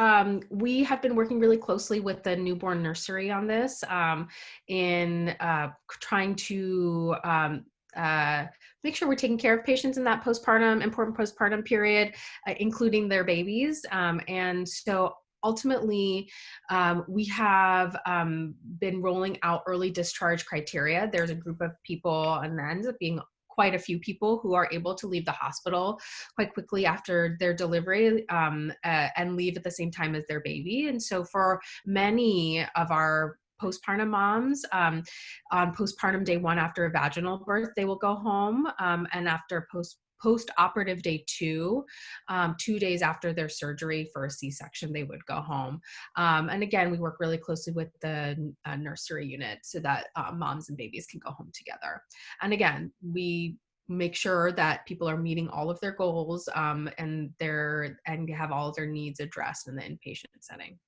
we have been working really closely with the newborn nursery on this in trying to make sure we're taking care of patients in that important postpartum period, including their babies. And so ultimately, we have been rolling out early discharge criteria. There's a group of people, and that ends up being quite a few people who are able to leave the hospital quite quickly after their delivery and leave at the same time as their baby. And so for many of our postpartum moms, on postpartum day 1 after a vaginal birth, they will go home, and after post-operative day 2, 2 days after their surgery for a C-section, they would go home. And again, we work really closely with the nursery unit so that moms and babies can go home together. And again, we make sure that people are meeting all of their goals and have all of their needs addressed in the inpatient setting.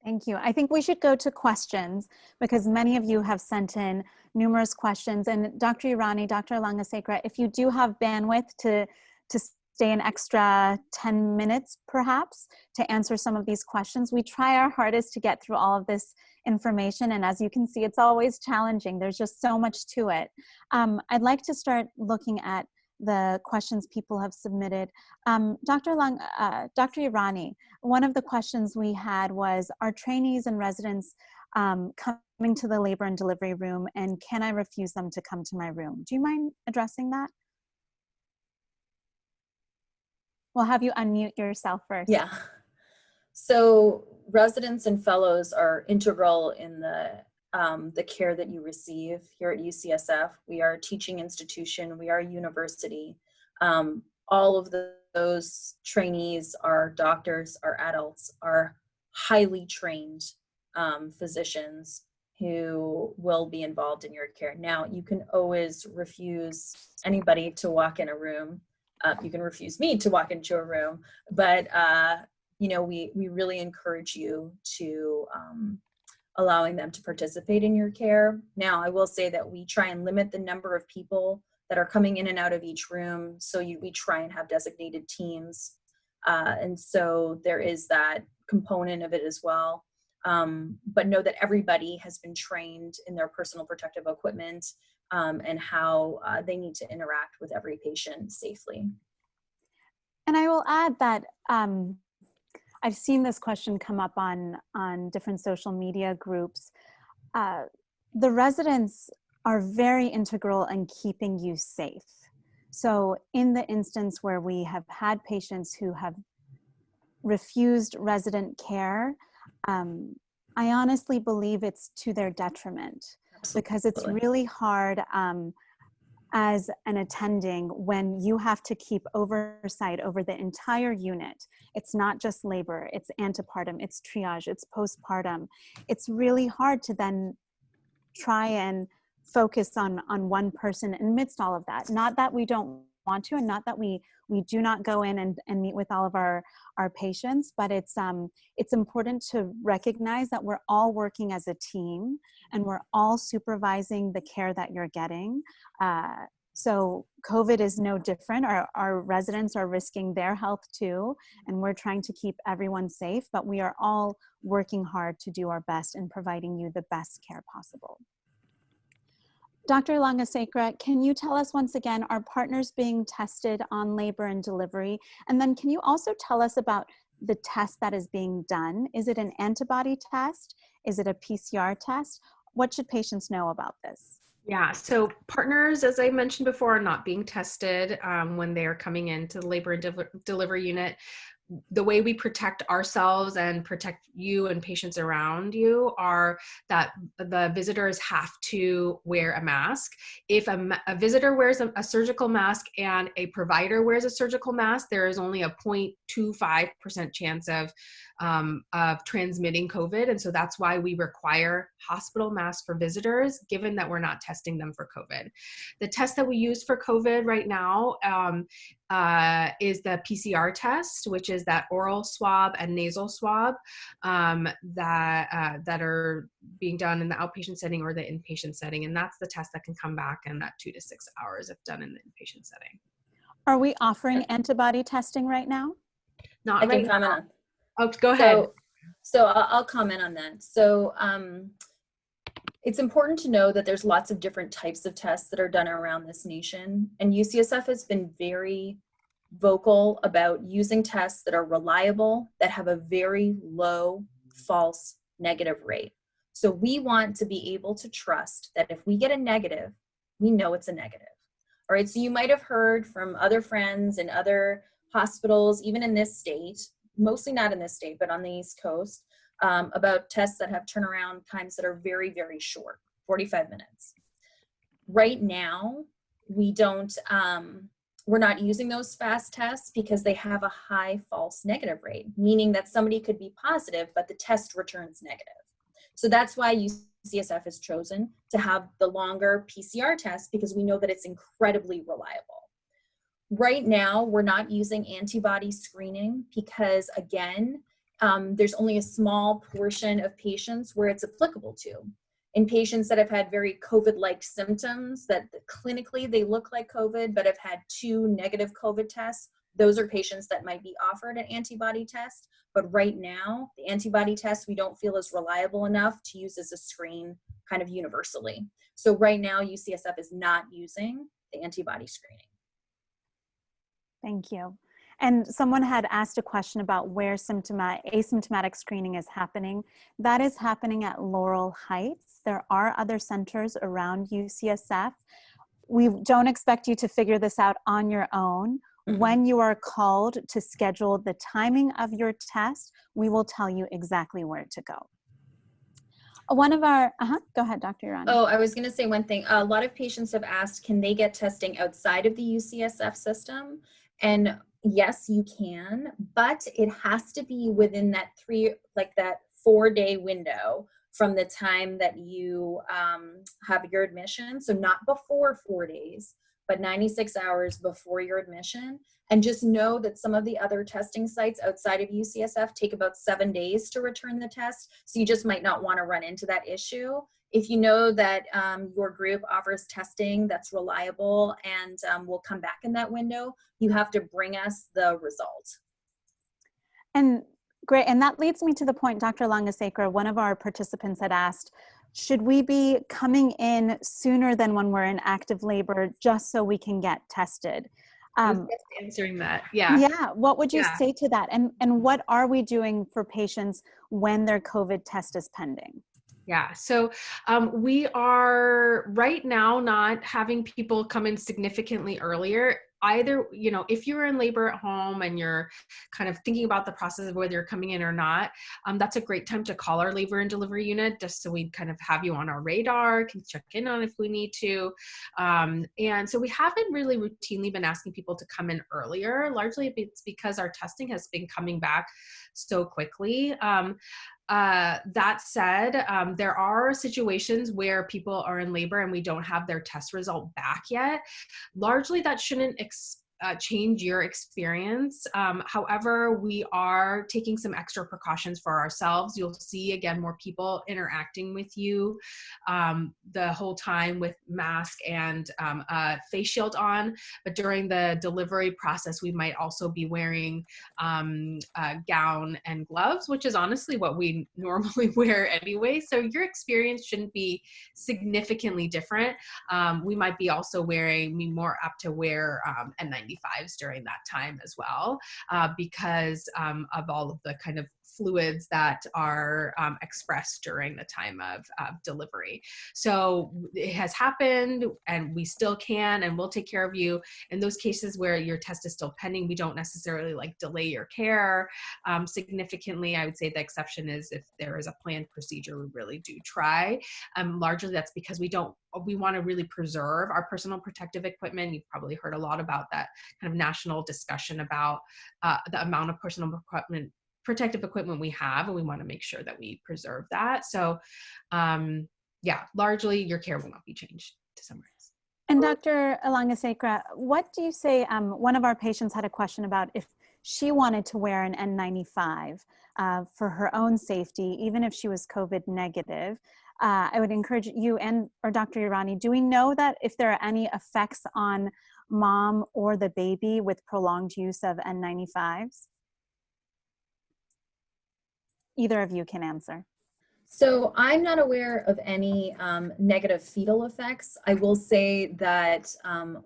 Thank you. I think we should go to questions because many of you have sent in numerous questions. And Dr. Irani, Dr. Langasekra, if you do have bandwidth to stay an extra 10 minutes perhaps to answer some of these questions, we try our hardest to get through all of this information. And as you can see, it's always challenging. There's just so much to it. I'd like to start looking at the questions people have submitted. Dr. Irani, one of the questions we had was, are trainees and residents coming to the labor and delivery room, and can I refuse them to come to my room? Do you mind addressing that? We'll have you unmute yourself first. Yeah. So residents and fellows are integral in the care that you receive here at UCSF. We are a teaching institution. We are a university. All of those trainees are doctors, are adults, are highly trained physicians who will be involved in your care. Now, you can always refuse anybody to walk in a room. You can refuse me to walk into a room, but you know, we really encourage you to allowing them to participate in your care. Now, I will say that we try and limit the number of people that are coming in and out of each room. So we try and have designated teams. And so there is that component of it as well. But know that everybody has been trained in their personal protective equipment and how they need to interact with every patient safely. And I will add that I've seen this question come up on different social media groups. The residents are very integral in keeping you safe. So in the instance where we have had patients who have refused resident care, I honestly believe it's to their detriment. Absolutely. Because it's really hard as an attending when you have to keep oversight over the entire unit. It's not just labor, it's antepartum, it's triage, it's postpartum. It's really hard to then try and focus on one person amidst all of that. Not that we don't want to, and not that we do not go in and meet with all of our patients, but it's important to recognize that we're all working as a team and we're all supervising the care that you're getting. So COVID is no different. Our residents are risking their health too, and we're trying to keep everyone safe, but we are all working hard to do our best in providing you the best care possible. Dr. Langasekra, can you tell us once again, are partners being tested on labor and delivery? And then can you also tell us about the test that is being done? Is it an antibody test? Is it a PCR test? What should patients know about this? Yeah, so partners, as I mentioned before, are not being tested when they are coming into the labor and delivery unit. The way we protect ourselves and protect you and patients around you are that the visitors have to wear a mask. If a visitor wears a surgical mask and a provider wears a surgical mask, there is only a 0.25% chance of transmitting COVID. And so that's why we require hospital masks for visitors, given that we're not testing them for COVID. The test that we use for COVID right now is the PCR test, which is that oral swab and nasal swab that are being done in the outpatient setting or the inpatient setting. And that's the test that can come back in that 2 to 6 hours if done in the inpatient setting. Are we offering antibody testing right now? Not I can right comment now. on. Oh, go ahead. So I'll comment on that. So it's important to know that there's lots of different types of tests that are done around this nation, and UCSF has been very vocal about using tests that are reliable, that have a very low false negative rate. So we want to be able to trust that if we get a negative, we know it's a negative. All right, so you might have heard from other friends in other hospitals, even in this state, mostly not in this state, but on the East Coast, about tests that have turnaround times that are very, very short, 45 minutes. Right now, we don't, we're not using those fast tests because they have a high false negative rate, meaning that somebody could be positive, but the test returns negative. So that's why UCSF has chosen to have the longer PCR test, because we know that it's incredibly reliable. Right now, we're not using antibody screening because, again, there's only a small portion of patients where it's applicable to. In patients that have had very COVID-like symptoms, that clinically they look like COVID, but have had 2 negative COVID tests, those are patients that might be offered an antibody test. But right now, the antibody test we don't feel is reliable enough to use as a screen kind of universally. So right now, UCSF is not using the antibody screening. Thank you. And someone had asked a question about where asymptomatic screening is happening. That is happening at Laurel Heights. There are other centers around UCSF. We don't expect you to figure this out on your own. Mm-hmm. When you are called to schedule the timing of your test, we will tell you exactly where to go. One of our, go ahead, Dr. Urani. Oh, I was gonna say one thing. A lot of patients have asked, can they get testing outside of the UCSF system? And yes, you can, but it has to be within that 4-day window from the time that you have your admission. So not before 4 days, but 96 hours before your admission. And just know that some of the other testing sites outside of UCSF take about 7 days to return the test. So you just might not want to run into that issue. If you know that your group offers testing that's reliable and will come back in that window, you have to bring us the result. And great, and that leads me to the point, Dr. Langasekar, one of our participants had asked, should we be coming in sooner than when we're in active labor just so we can get tested? I was just answering that, yeah. Yeah, what would you say to that? And what are we doing for patients when their COVID test is pending? Yeah, so we are right now not having people come in significantly earlier. Either, if you're in labor at home and you're kind of thinking about the process of whether you're coming in or not, that's a great time to call our labor and delivery unit just so we kind of have you on our radar, can check in on if we need to. And so we haven't really routinely been asking people to come in earlier. Largely it's because our testing has been coming back so quickly. That said, there are situations where people are in labor and we don't have their test result back yet. Largely, that shouldn't change your experience. However, we are taking some extra precautions for ourselves. You'll see, again, more people interacting with you the whole time with mask and face shield on. But during the delivery process, we might also be wearing a gown and gloves, which is honestly what we normally wear anyway. So your experience shouldn't be significantly different. We might be also be more apt to wear N95s during that time as well, because of all of the kind of fluids that are expressed during the time of delivery. So it has happened and we still can and we'll take care of you. In those cases where your test is still pending, we don't necessarily delay your care significantly. I would say the exception is if there is a planned procedure, we really do try. Largely that's because we want to really preserve our personal protective equipment. You've probably heard a lot about that kind of national discussion about the amount of personal protective equipment we have, and we want to make sure that we preserve that. So largely your care will not be changed, to summarize. And Dr. Alangasekra, what do you say, one of our patients had a question about if she wanted to wear an N95 for her own safety, even if she was COVID negative. I would encourage you and or Dr. Irani, do we know that if there are any effects on mom or the baby with prolonged use of N95s? Either of you can answer. So I'm not aware of any negative fetal effects. I will say that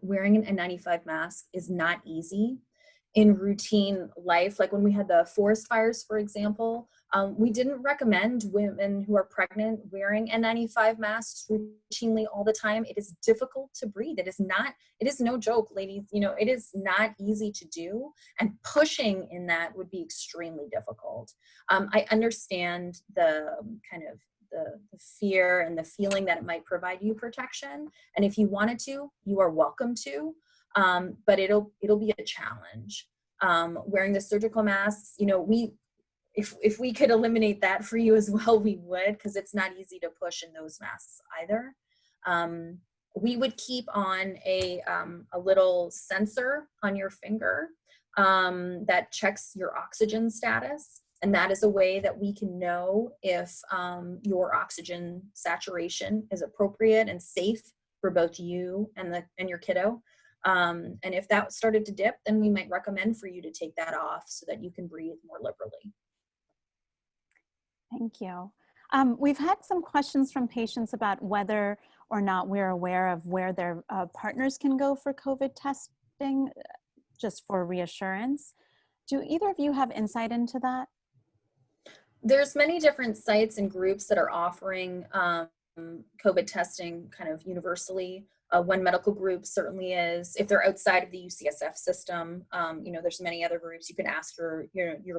wearing an N95 mask is not easy in routine life. Like when we had the forest fires, for example, we didn't recommend women who are pregnant wearing N95 masks routinely all the time. It is difficult to breathe. It is no joke, ladies. You know, it is not easy to do, and pushing in that would be extremely difficult. I understand the kind of the fear and the feeling that it might provide you protection. And if you wanted to, you are welcome to. But it'll be a challenge. Wearing the surgical masks, you know, if we could eliminate that for you as well, we would, because it's not easy to push in those masks either. We would keep on a little sensor on your finger that checks your oxygen status. And that is a way that we can know if your oxygen saturation is appropriate and safe for both you and your kiddo. And if that started to dip, then we might recommend for you to take that off so that you can breathe more liberally. Thank you. We've had some questions from patients about whether or not we're aware of where their partners can go for COVID testing, just for reassurance. Do either of you have insight into that? There's many different sites and groups that are offering COVID testing kind of universally. One medical group certainly is. If they're outside of the UCSF system, you know, there's many other groups. You can ask your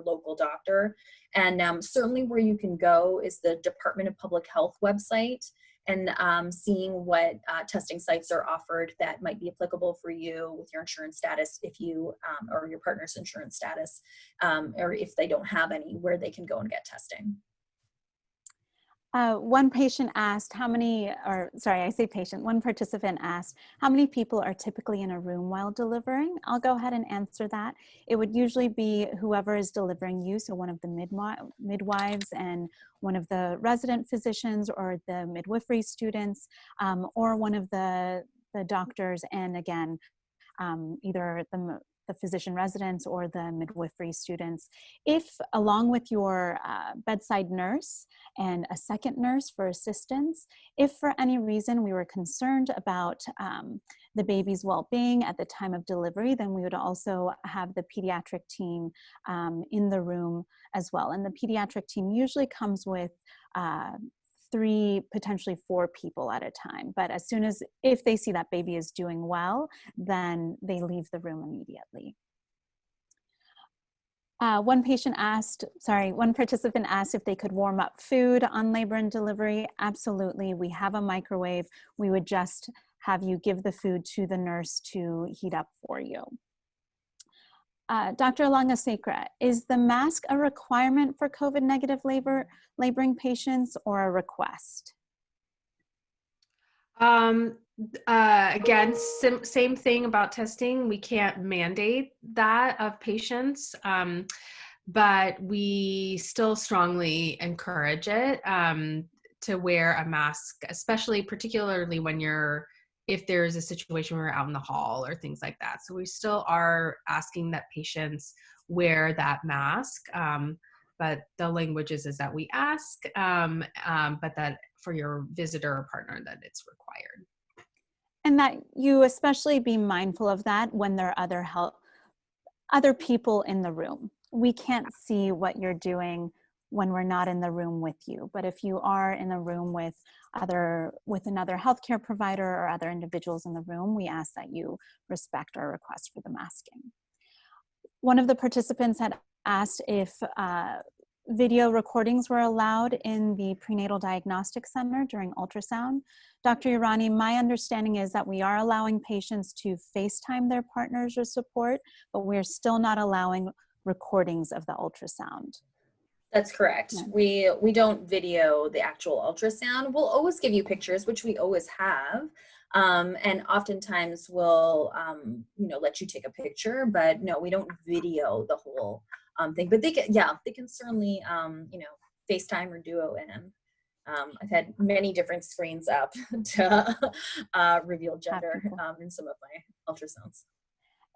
local doctor. And certainly where you can go is the Department of Public Health website, and seeing what testing sites are offered that might be applicable for you with your insurance status, if you, or your partner's insurance status, or if they don't have any, where they can go and get testing. One patient asked one participant asked, how many people are typically in a room while delivering? I'll go ahead and answer that. It would usually be whoever is delivering you, so one of the midwives and one of the resident physicians or the midwifery students, or one of the doctors, and again, either the physician residents or the midwifery students. If, along with your bedside nurse and a second nurse for assistance, if for any reason we were concerned about the baby's well-being at the time of delivery, then we would also have the pediatric team in the room as well. And the pediatric team usually comes with 3, potentially 4 people at a time. But if they see that baby is doing well, then they leave the room immediately. One participant asked if they could warm up food on labor and delivery. Absolutely, we have a microwave. We would just have you give the food to the nurse to heat up for you. Dr. Langasekra, is the mask a requirement for COVID negative laboring patients or a request? Again, same thing about testing. We can't mandate that of patients, but we still strongly encourage it to wear a mask, particularly when if there's a situation where you're out in the hall or things like that. So we still are asking that patients wear that mask, but the language is that we ask, but that for your visitor or partner that it's required. And that you especially be mindful of that when there are other people in the room. We can't see what you're doing when we're not in the room with you. But if you are in a room with another healthcare provider or other individuals in the room, we ask that you respect our request for the masking. One of the participants had asked if video recordings were allowed in the prenatal diagnostic center during ultrasound. Dr. Irani, my understanding is that we are allowing patients to FaceTime their partners or support, but we're still not allowing recordings of the ultrasound. That's correct. Yeah. We don't video the actual ultrasound. We'll always give you pictures, which we always have. And oftentimes we'll, let you take a picture, but no, we don't video the whole thing. But they can certainly, FaceTime or Duo in. I've had many different screens up to reveal gender in some of my ultrasounds.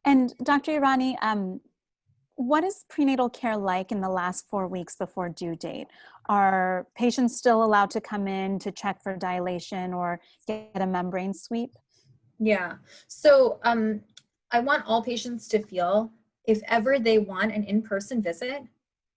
And Dr. Irani, what is prenatal care like in the last 4 weeks before due date? Are patients still allowed to come in to check for dilation or get a membrane sweep? Yeah. So I want all patients to feel if ever they want an in-person visit,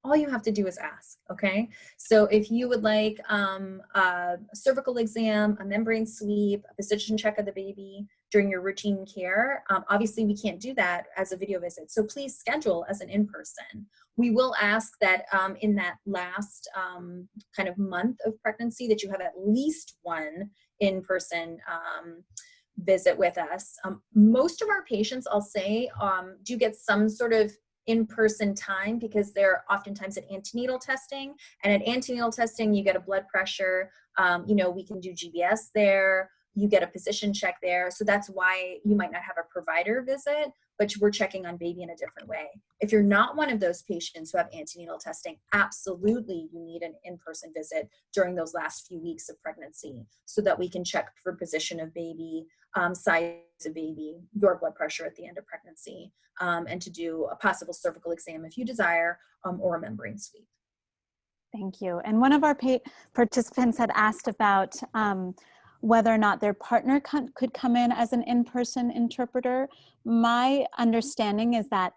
all you have to do is ask, okay? So if you would like a cervical exam, a membrane sweep, a position check of the baby during your routine care, obviously we can't do that as a video visit. So please schedule as an in-person. We will ask that in that last kind of month of pregnancy that you have at least one in-person visit with us. Most of our patients, I'll say, do get some sort of in-person time because they're oftentimes at antenatal testing, and at antenatal testing you get a blood pressure, we can do GBS there, you get a position check there, so that's why you might not have a provider visit, but we're checking on baby in a different way. If you're not one of those patients who have antenatal testing, absolutely you need an in-person visit during those last few weeks of pregnancy so that we can check for position of baby, size of baby, your blood pressure at the end of pregnancy, and to do a possible cervical exam if you desire, or a membrane sweep. Thank you. And one of our participants had asked about whether or not their partner could come in as an in-person interpreter. My understanding is that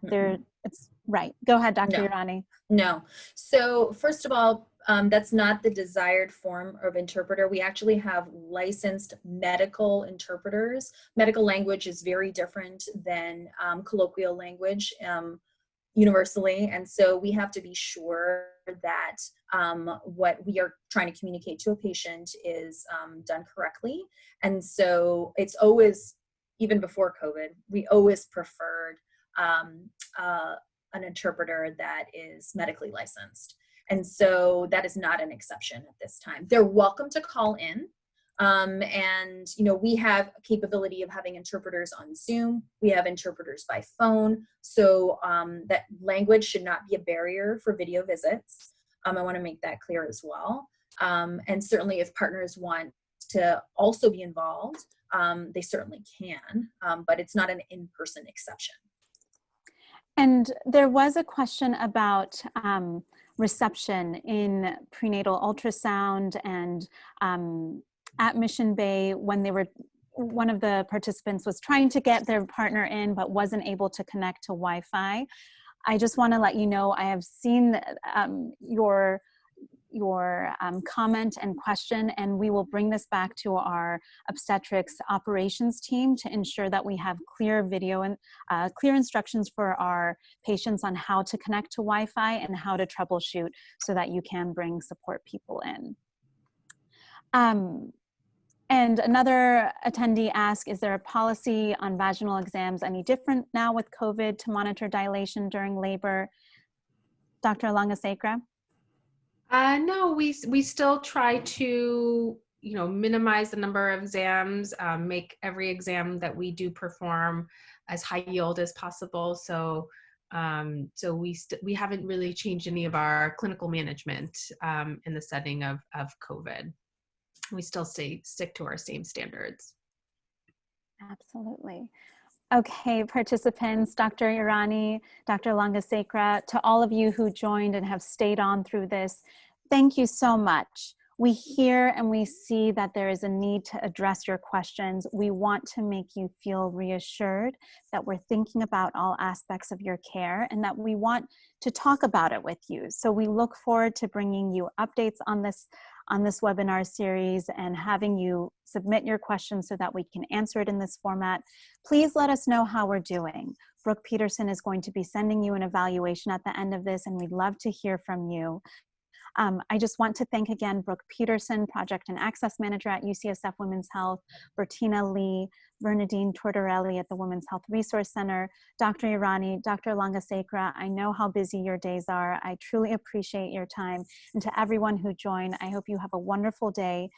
it's right. Go ahead, Dr. Irani. No. So first of all, that's not the desired form of interpreter. We actually have licensed medical interpreters. Medical language is very different than colloquial language universally. And so we have to be sure that what we are trying to communicate to a patient is done correctly. And so it's always, even before COVID, we always preferred an interpreter that is medically licensed. And so that is not an exception at this time. They're welcome to call in. And, we have a capability of having interpreters on Zoom. We have interpreters by phone. So that language should not be a barrier for video visits. I want to make that clear as well. And certainly if partners want to also be involved, they certainly can, but it's not an in-person exception. And there was a question about reception in prenatal ultrasound and at Mission Bay when one of the participants was trying to get their partner in but wasn't able to connect to Wi-Fi. I just want to let you know I have seen your comment and question, and we will bring this back to our obstetrics operations team to ensure that we have clear video and clear instructions for our patients on how to connect to Wi-Fi and how to troubleshoot so that you can bring support people in. And another attendee asked, is there a policy on vaginal exams any different now with COVID to monitor dilation during labor? Dr. Langasekra? No, we still try to, minimize the number of exams, make every exam that we do perform as high yield as possible. So, we haven't really changed any of our clinical management in the setting of COVID. We still stick to our same standards. Absolutely. Okay, participants, Dr. Irani, Dr. Langasekra, to all of you who joined and have stayed on through this, thank you so much. We hear and we see that there is a need to address your questions. We want to make you feel reassured that we're thinking about all aspects of your care and that we want to talk about it with you. So we look forward to bringing you updates on this webinar series and having you submit your questions so that we can answer it in this format. Please let us know how we're doing. Brooke Peterson is going to be sending you an evaluation at the end of this, and we'd love to hear from you. I just want to thank again Brooke Peterson, Project and Access Manager at UCSF Women's Health, Bertina Lee, Bernadine Tortorelli at the Women's Health Resource Center, Dr. Irani, Dr. Langasekra. I know how busy your days are. I truly appreciate your time. And to everyone who joined, I hope you have a wonderful day.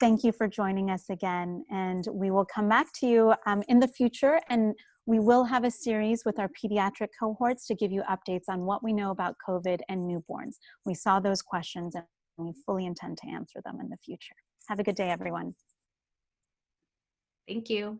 Thank you for joining us again. And we will come back to you in the future, and we will have a series with our pediatric cohorts to give you updates on what we know about COVID and newborns. We saw those questions and we fully intend to answer them in the future. Have a good day, everyone. Thank you.